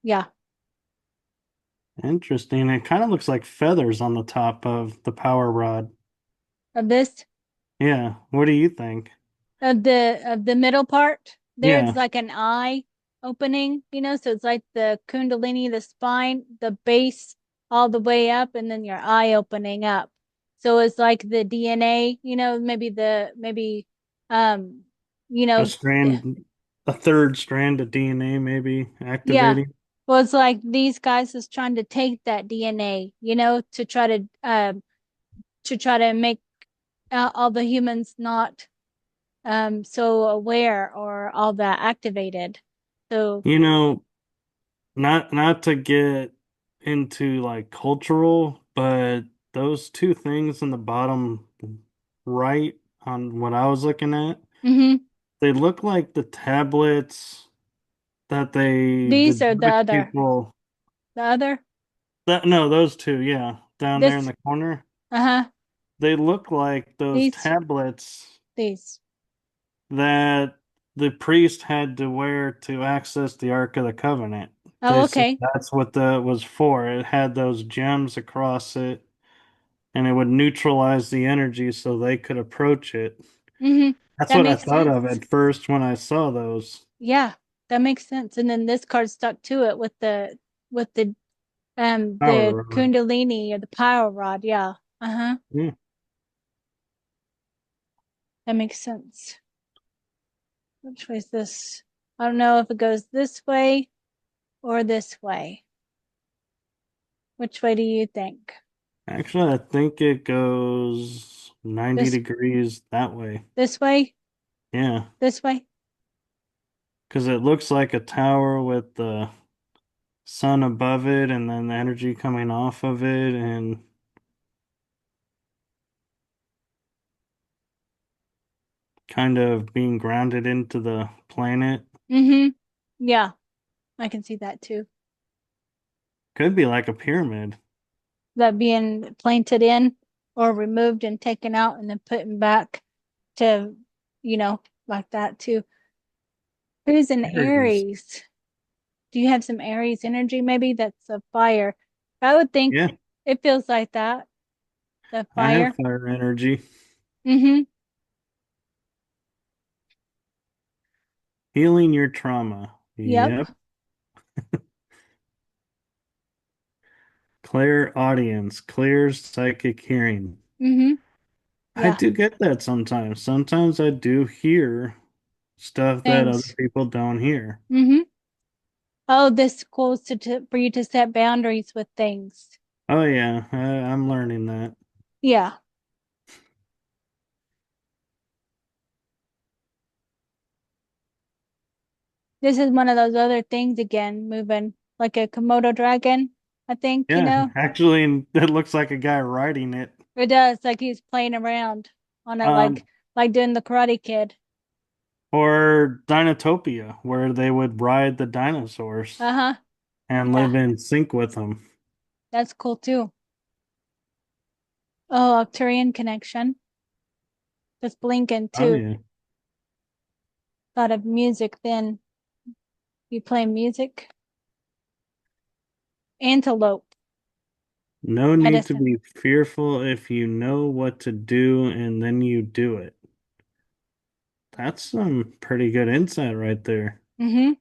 Yeah. Interesting. It kind of looks like feathers on the top of the power rod. Of this, Yeah, what do you think? of the middle part, there's Yeah, like an eye opening, so it's like the Kundalini, the spine, the base all the way up, and then your eye opening up. So it's like the DNA, maybe um, you a know, strand, a third strand of DNA maybe yeah. activating. Well, it's like these guys is trying to take that DNA, to try to make all the humans not so aware or all that activated. So, You know, not to get into like cultural, but those two things in the bottom right on what I was looking at, hmm they look like the tablets that the these are the Jewish other, people. the other, That no, those two, yeah, down there in this, the corner. uh-huh, They look like those these, tablets these. that the priest had to wear to access the Ark of the Covenant. Oh, They said okay. that's what the was for. It had those gems across it, and it would neutralize the energy so they could approach it. hmm That's That what I makes thought of sense. at first when I saw those Yeah, that makes sense. And then this card stuck to it with the power rod. Kundalini or the power rod. Yeah. Uh-huh. Yeah, That makes sense. Which way is this? I don't know if it goes this way or this way. Which way do you think? actually, I think it goes 90 This degrees that way. this way? Yeah, This way? because it looks like a tower with the sun above it and then the energy coming off of it and kind of being grounded into the planet. Mm-hmm. Yeah, I can see that too. Could be like a pyramid. That being planted in or removed and taken out and then putting back to, like that too. Who's an Aries. Aries? Do you have some Aries energy? Maybe that's a fire. I would think Yeah, it feels like that, the I have fire. fire energy. Mm-hmm. Healing your trauma. Yep. Yep. Clear audience, clear psychic hearing. Mm-hmm. I Yeah. do get that sometimes. Sometimes I do hear stuff that other Things. people don't hear. Mm-hmm. Oh, this calls for you to set boundaries with things. Oh yeah, I'm learning that. Yeah. This is one of those other things again, moving like a Komodo dragon, I think, Yeah, actually, it looks like a guy riding it. It does, like he's playing around on it, like Um, like doing the Karate Kid. or Dinotopia, where they would ride the dinosaurs Uh-huh. and Yeah, live in sync with them. that's cool too. Oh, Arcturian connection. Just blinking Oh too. yeah. Thought of music then. You play music. Antelope. No need to Medicine. be fearful if you know what to do and then you do it. That's some pretty good insight right there. Mm-hmm.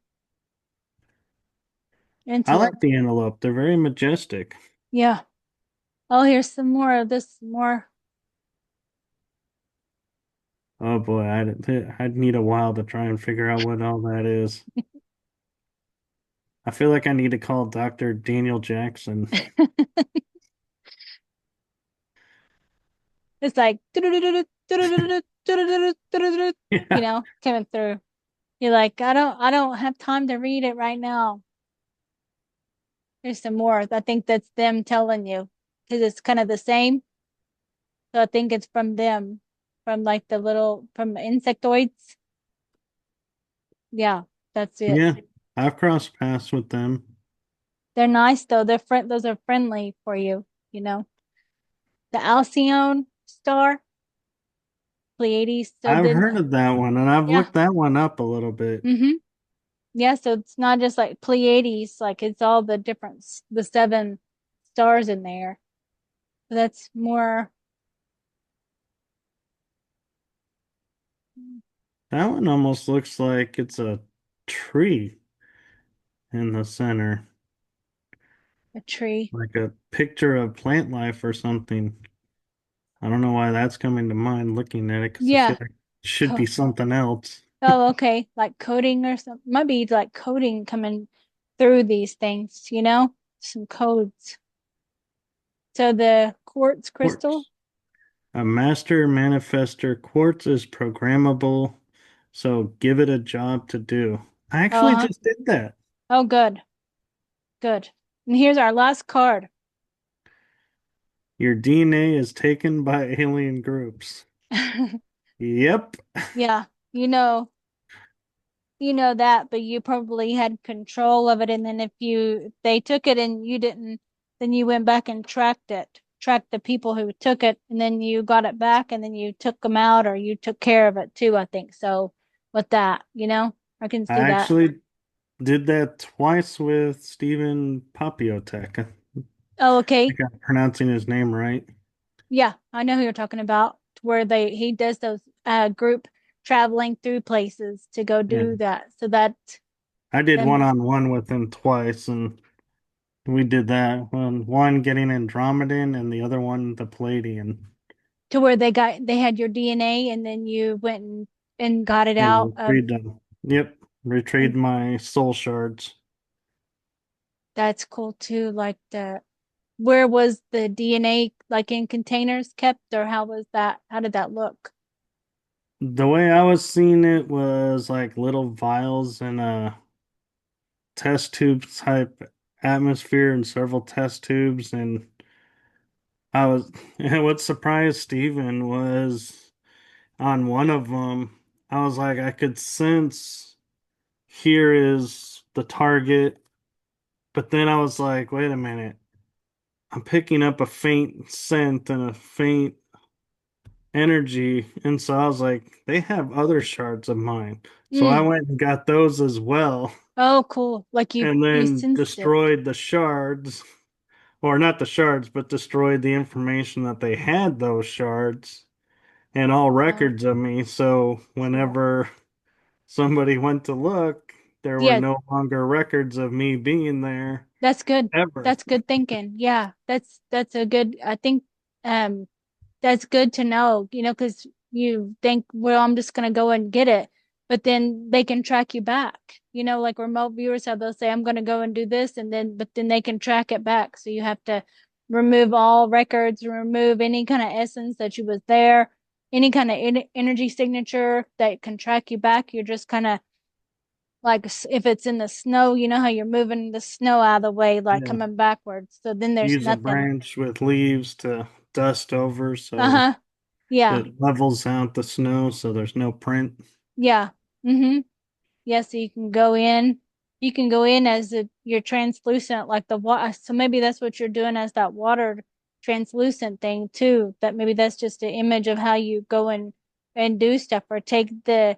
I like Antelope. the antelope. They're very majestic. Yeah. Oh, here's some more of this more. Oh boy, I'd need a while to try and figure out what all that is. I feel like I need to call Dr. Daniel Jackson. It's like Yeah. coming through. You're like, I don't have time to read it right now. There's some more. I think that's them telling you because it's kind of the same. So I think it's from them, from like the little from insectoids. Yeah, that's it. Yeah, I've crossed paths with them. They're nice though. Those are friendly for you, you know. The Alcyone star, Pleiades. So I've then heard of that one and I've yeah. looked that one up a little bit. Mm-hmm. Yeah, so it's not just like Pleiades, like it's all the different the seven stars in there. That's more That one almost looks like it's a tree in the center, a tree. like a picture of plant life or something. I don't know why that's coming to mind looking at it because I feel Yeah. like it should Co be something else. oh, okay. Like coding or something. Might be like coding coming through these things, you know? Some codes. So the quartz crystal. Quartz. A master manifester. Quartz is programmable, so give it a job to do. I actually Uh-huh. just did that. Oh, good. Good. And here's our last card. Your DNA is taken by alien groups. Yep. Yeah. You know, you know that, but you probably had control of it. And then if they took it and you didn't, then you went back and tracked the people who took it, and then you got it back, and then you took them out, or you took care of it too, I think. So with that, I can I see that. actually did that twice with Stephen Papiotek. I Oh, okay. think I'm pronouncing his name right. Yeah, I know who you're talking about, where he does those group traveling through places to go Yeah. do that. So that I did them one-on-one with him twice, and we did that. One getting Andromedan and the other one the Palladian. to where they had your DNA, and then you went and got it And out of retrieved them. Yep. Retrieved and my soul shards. that's cool too. Like the where was the DNA like in containers kept, or how was that? How did that look? The way I was seeing it was like little vials in a test tube type atmosphere and several test tubes. And I was, and what surprised Steven was on one of them, I was like, I could sense here is the target. But then I was like, wait a minute. I'm picking up a faint scent and a faint energy. And so I was like, they have other shards of mine. So I Mm. went and got those as well Oh, cool. Like and you then sensed it. destroyed the shards, or not the shards, but destroyed the information that they had those shards and all Oh, records of me. So cool. whenever somebody went to look, there were Yeah, no longer records of me being there that's good. ever. That's good thinking. Yeah, that's a good. I think that's good to know, because you think, well, I'm just gonna go and get it, but then they can track you back. Like remote viewers, how they'll say, I'm gonna go and do this, and then but then they can track it back. So you have to remove all records, remove any kind of essence that you was there, any kind of energy signature that can track you back. You're just kind of like if it's in the snow, you know how you're moving the snow out of the way, like Yeah. coming backwards. So then there's Use a nothing. branch with leaves to dust over so Uh-huh. Yeah. it levels out the snow so there's no print. Yeah. Mm-hmm. Yeah, so you can go in as you're translucent, like the water. So maybe that's what you're doing as that water translucent thing too. That maybe that's just an image of how you go and do stuff, or take the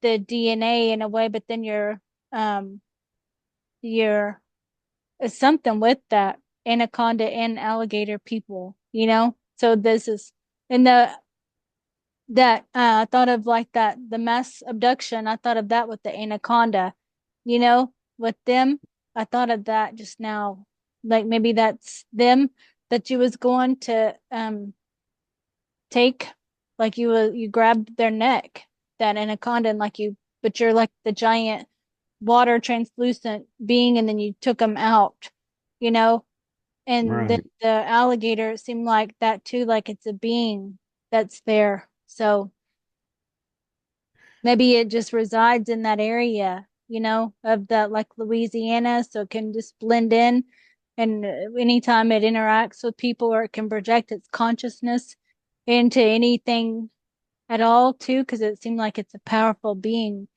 DNA in a way, but then you're um you're it's something with that anaconda and alligator people, you know? So this is and that I thought of like that the mass abduction, I thought of that with the anaconda, you know, with them. I thought of that just now. Like maybe that's them that you was going to take like you grabbed their neck, that anaconda, and like you but you're like the giant water translucent being and then you took them out, you know? And Right. the alligator seemed like that too, like it's a being that's there. So maybe it just resides in that area, you know, of that like Louisiana, so it can just blend in. And anytime it interacts with people or it can project its consciousness into anything at all, too, because it seemed like it's a powerful being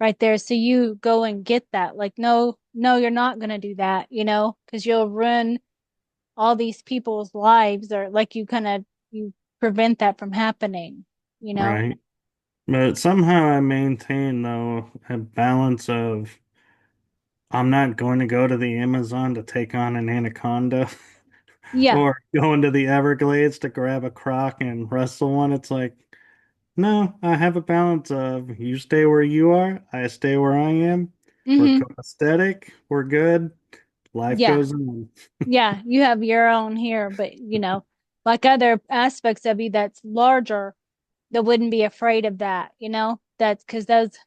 right there. So you go and get that. Like, no, no, you're not going to do that, you know, because you'll ruin all these people's lives or like you kind of you prevent that from happening, you know? Right. But somehow I maintain though a balance of I'm not going to go to the Amazon to take on an anaconda Yeah. or going to the Everglades to grab a croc and wrestle one. It's like, no, I have a balance of you stay where you are, I stay where I am. We're Mm-hmm. copacetic, we're good, life Yeah. goes on. Yeah. You have your own here, but you know, like other aspects of you that's larger that wouldn't be afraid of that, you know? That's because those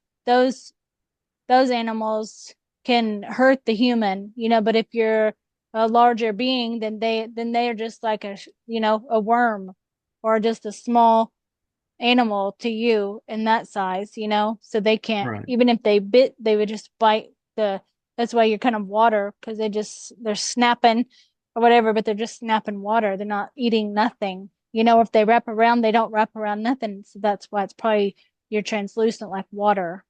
those animals can hurt the human, you know, but if you're a larger being, then they are just like you know, a worm or just a small animal to you in that size, you know, so they can't, Right, even if they bit, they would just bite that's why you're kind of water, because they're snapping or whatever, but they're just snapping water. They're not eating nothing. You know, if they wrap around, they don't wrap around nothing. So that's why it's probably you're translucent like water,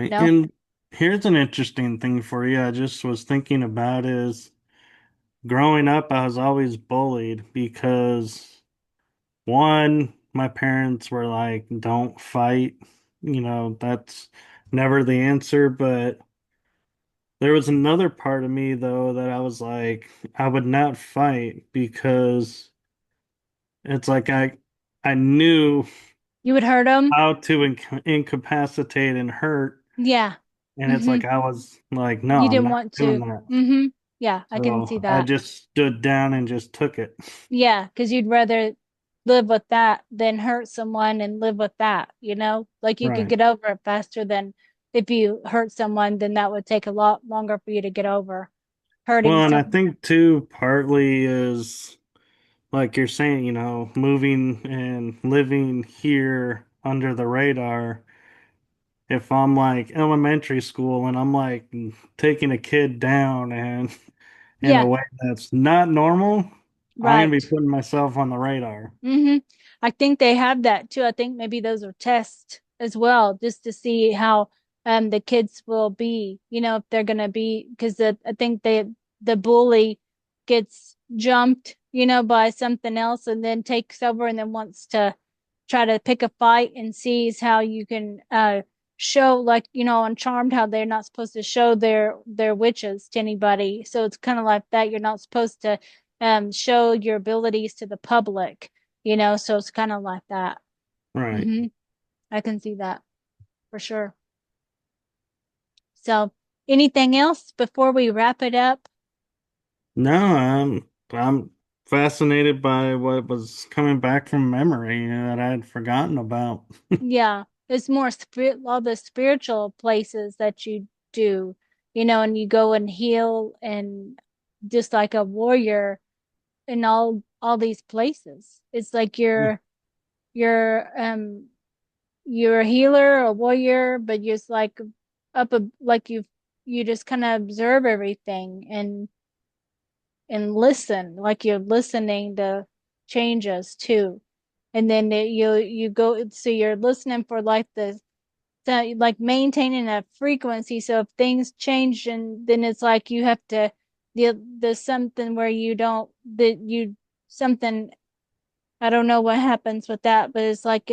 you right. know? And here's an interesting thing for you. I just was thinking about is growing up, I was always bullied because one, my parents were like, don't fight. That's never the answer. But there was another part of me, though, that I was like, I would not fight because it's like I knew You would hurt them. how to incapacitate and hurt. Yeah. And it's Mm-hmm. like, I was like, no, You I'm didn't not want doing to. that. Mm-hmm. Yeah, I can So see I that. just stood down and just took it. Yeah, because you'd rather live with that than hurt someone and live with that, you know? Like you could Right. get over it faster than if you hurt someone, then that would take a lot longer for you to get over hurting Well, and I someone. think too, partly is like you're saying, moving and living here under the radar. If I'm like elementary school and I'm like taking a kid down and in a Yeah, way that's not normal, I'm gonna be right. putting myself on the radar. Mm-hmm. I think they have that too. I think maybe those are tests as well, just to see how the kids will be, you know, if they're gonna be because I think the bully gets jumped, you know, by something else and then takes over and then wants to try to pick a fight and sees how you can show like, you know, on Charmed how they're not supposed to show their witches to anybody. So it's kind of like that. You're not supposed to show your abilities to the public, you know, so it's kind of like that. Right. Hmm. I can see that for sure. So, anything else before we wrap it up? No, I'm fascinated by what was coming back from memory that I had forgotten about. Yeah, it's more spirit, all the spiritual places that you do, you know, and you go and heal and just like a warrior in all these places. It's like you're you're a healer, a warrior, but you're just like like you just kind of observe everything and listen, like you're listening to changes too. And then you go, so you're listening for like like maintaining a frequency. So if things change, and then it's like you have to there's something where you don't that you something I don't know what happens with that, but it's like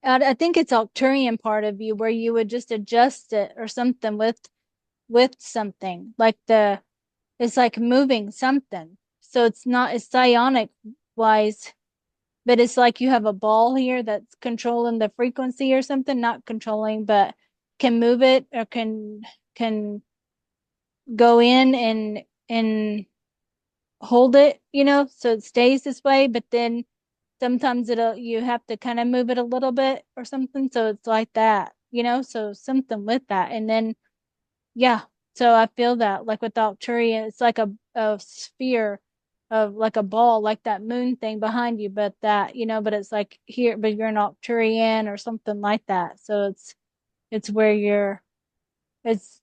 I think it's Arcturian part of you where you would just adjust it or something with with something. Like it's like moving something. So it's not, it's psionic wise, but it's like you have a ball here that's controlling the frequency or something, not controlling, but can move it or can go in and hold it, so it stays this way, but then sometimes you have to kind of move it a little bit or something, so it's like that, so something with that. And then yeah, so I feel that like without Turian, it's like a sphere of like a ball, like that moon thing behind you, but that, but it's like here, but you're not Turian or something like that. So it's where it's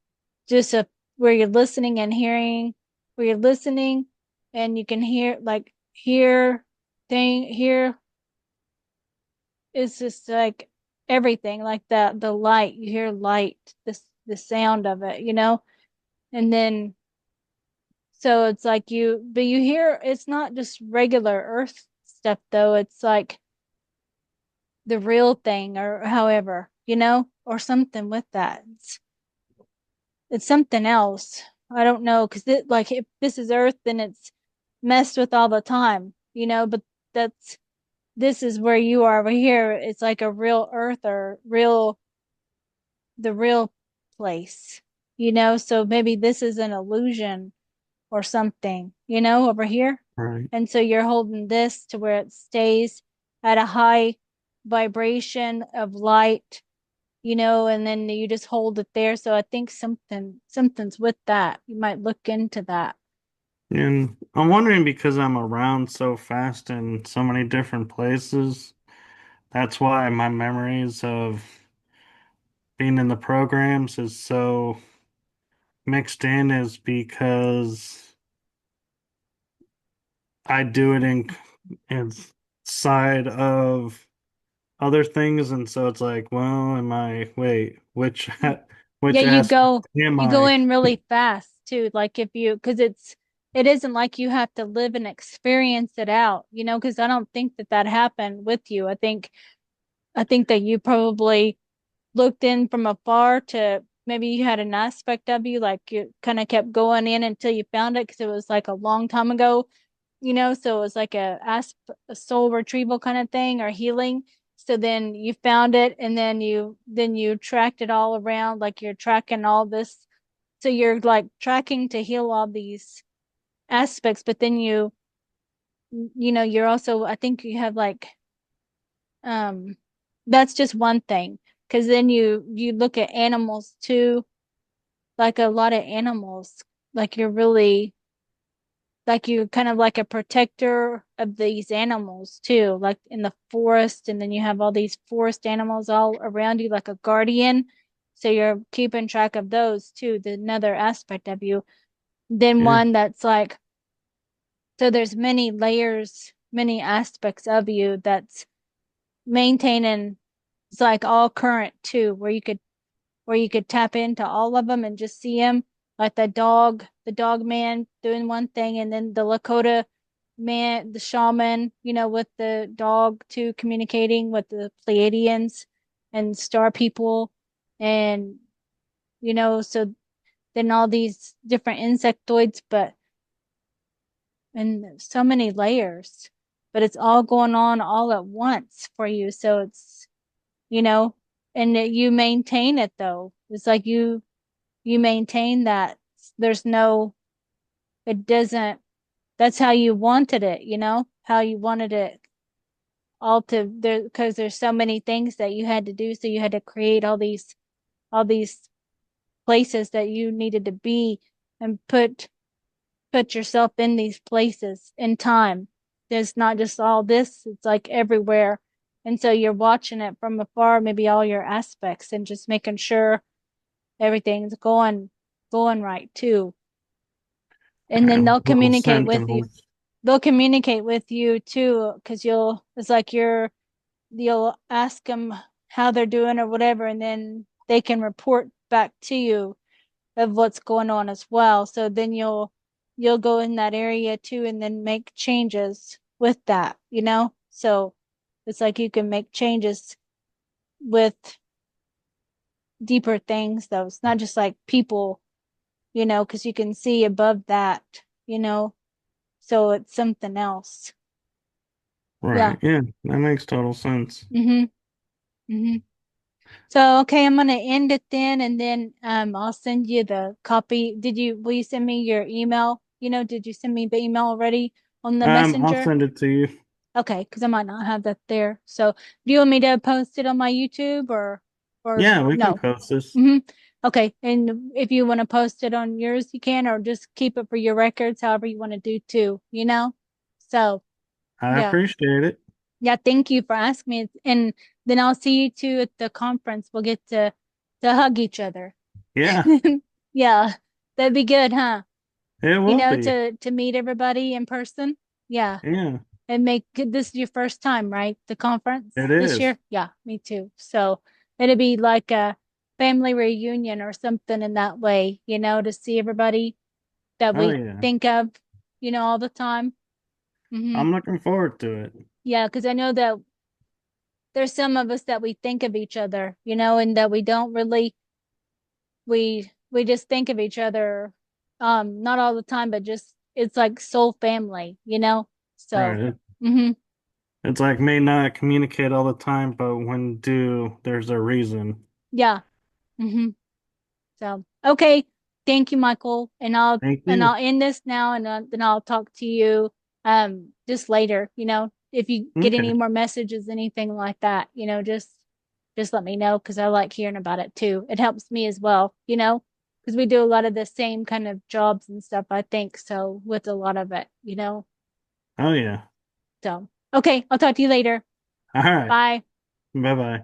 just where you're listening and hearing, where you're listening and you can hear, like, here is just like everything, like the light, you hear light, the sound of it, and then so it's like but you hear it's not just regular earth stuff though, it's like the real thing or however, or something with that. It's something else. I don't know, because like if this is earth, then it's messed with all the time, but that's this is where you are over here. It's like a real earth or the real place, so maybe this is an illusion or something, over here. Right. And so you're holding this to where it stays at a high vibration of light, and then you just hold it there. So I think something's with that. You might look into that. And I'm wondering because I'm around so fast in so many different places, that's why my memories of being in the programs is so mixed in, is because I do it inside of other things, and so it's like, well, wait, Yeah, which aspect am you go I? in really fast too. Like if you, because it isn't like you have to live and experience it out, because I don't think that happened with you. I think that you probably looked in from afar to maybe you had an aspect of you, like you kind of kept going in until you found it because it was like a long time ago, so it was like a soul retrieval kind of thing or healing. So then you found it and then you tracked it all around, like you're tracking all this. So you're like tracking to heal all these aspects, but then you're also, I think you have like um that's just one thing. Because then you look at animals too, like a lot of animals, like you're really like you kind of like a protector of these animals too, like in the forest, and then you have all these forest animals all around you, like a guardian. So you're keeping track of those too, another aspect of you. Then Yeah, one that's like, so there's many layers, many aspects of you that's maintaining. It's like all current too, where you could tap into all of them and just see them, like the dog man doing one thing, and then the Lakota man, the shaman, with the dog too, communicating with the Pleiadians and star people, and so then all these different insectoids, but and so many layers, but it's all going on all at once for you. So it's, you know, and you maintain it though. It's like you maintain that there's no, it doesn't, that's how you wanted it, how you wanted it all to there, because there's so many things that you had to do, so you had to create all these places that you needed to be and put yourself in these places in time. There's not just all this, it's like everywhere. And so you're watching it from afar, maybe all your aspects, and just making sure everything's going right too. And I then have little sentinels. they'll communicate with you too, because it's like you'll ask them how they're doing or whatever, and then they can report back to you of what's going on as well. So then you'll go in that area too and then make changes with that, So it's like you can make changes with deeper things though. It's not just like people, because you can see above that, you know, so it's something else. Yeah. Right. Yeah, that makes total sense. Mm-hmm. Mm-hmm. So, okay, I'm gonna end it then, and then I'll send you the copy. Will you send me your email? Did you send me the email already on the I'll messenger? send it to you. Okay, because I might not have that there. So, do you want me to post it on my YouTube or Yeah, we can no? post this. Mm-hmm. Okay, and if you want to post it on yours, you can, or just keep it for your records, however you want to do too. So, I yeah. appreciate it. Yeah, thank you for asking me. And then I'll see you two at the conference. We'll get to hug each other. Yeah, Yeah, that'd be good, huh? it will be. To meet everybody in person. Yeah, Yeah, and make this is your first time, right? The conference it this is. year? Yeah, me too. So it'd be like a family reunion or something in that way, to see everybody that Oh we yeah. think of, all the time. Hmm. I'm looking forward to it. Yeah, because I know that there's some of us that we think of each other, and that we don't really we just think of each other not all the time, but just it's like soul family. So, Right. mhm. It's like may not communicate all the time, but when do, there's a reason. Yeah. Mhm. So, okay. Thank you, Michael. And I'll Thank and you. I'll end this now, and then I'll talk to you just later, if you get any Okay. more messages, anything like that, just let me know because I like hearing about it too. It helps me as well, because we do a lot of the same kind of jobs and stuff, I think, so with a lot of it. Oh yeah. So, okay, I'll talk to you later. All right. Bye. Bye bye.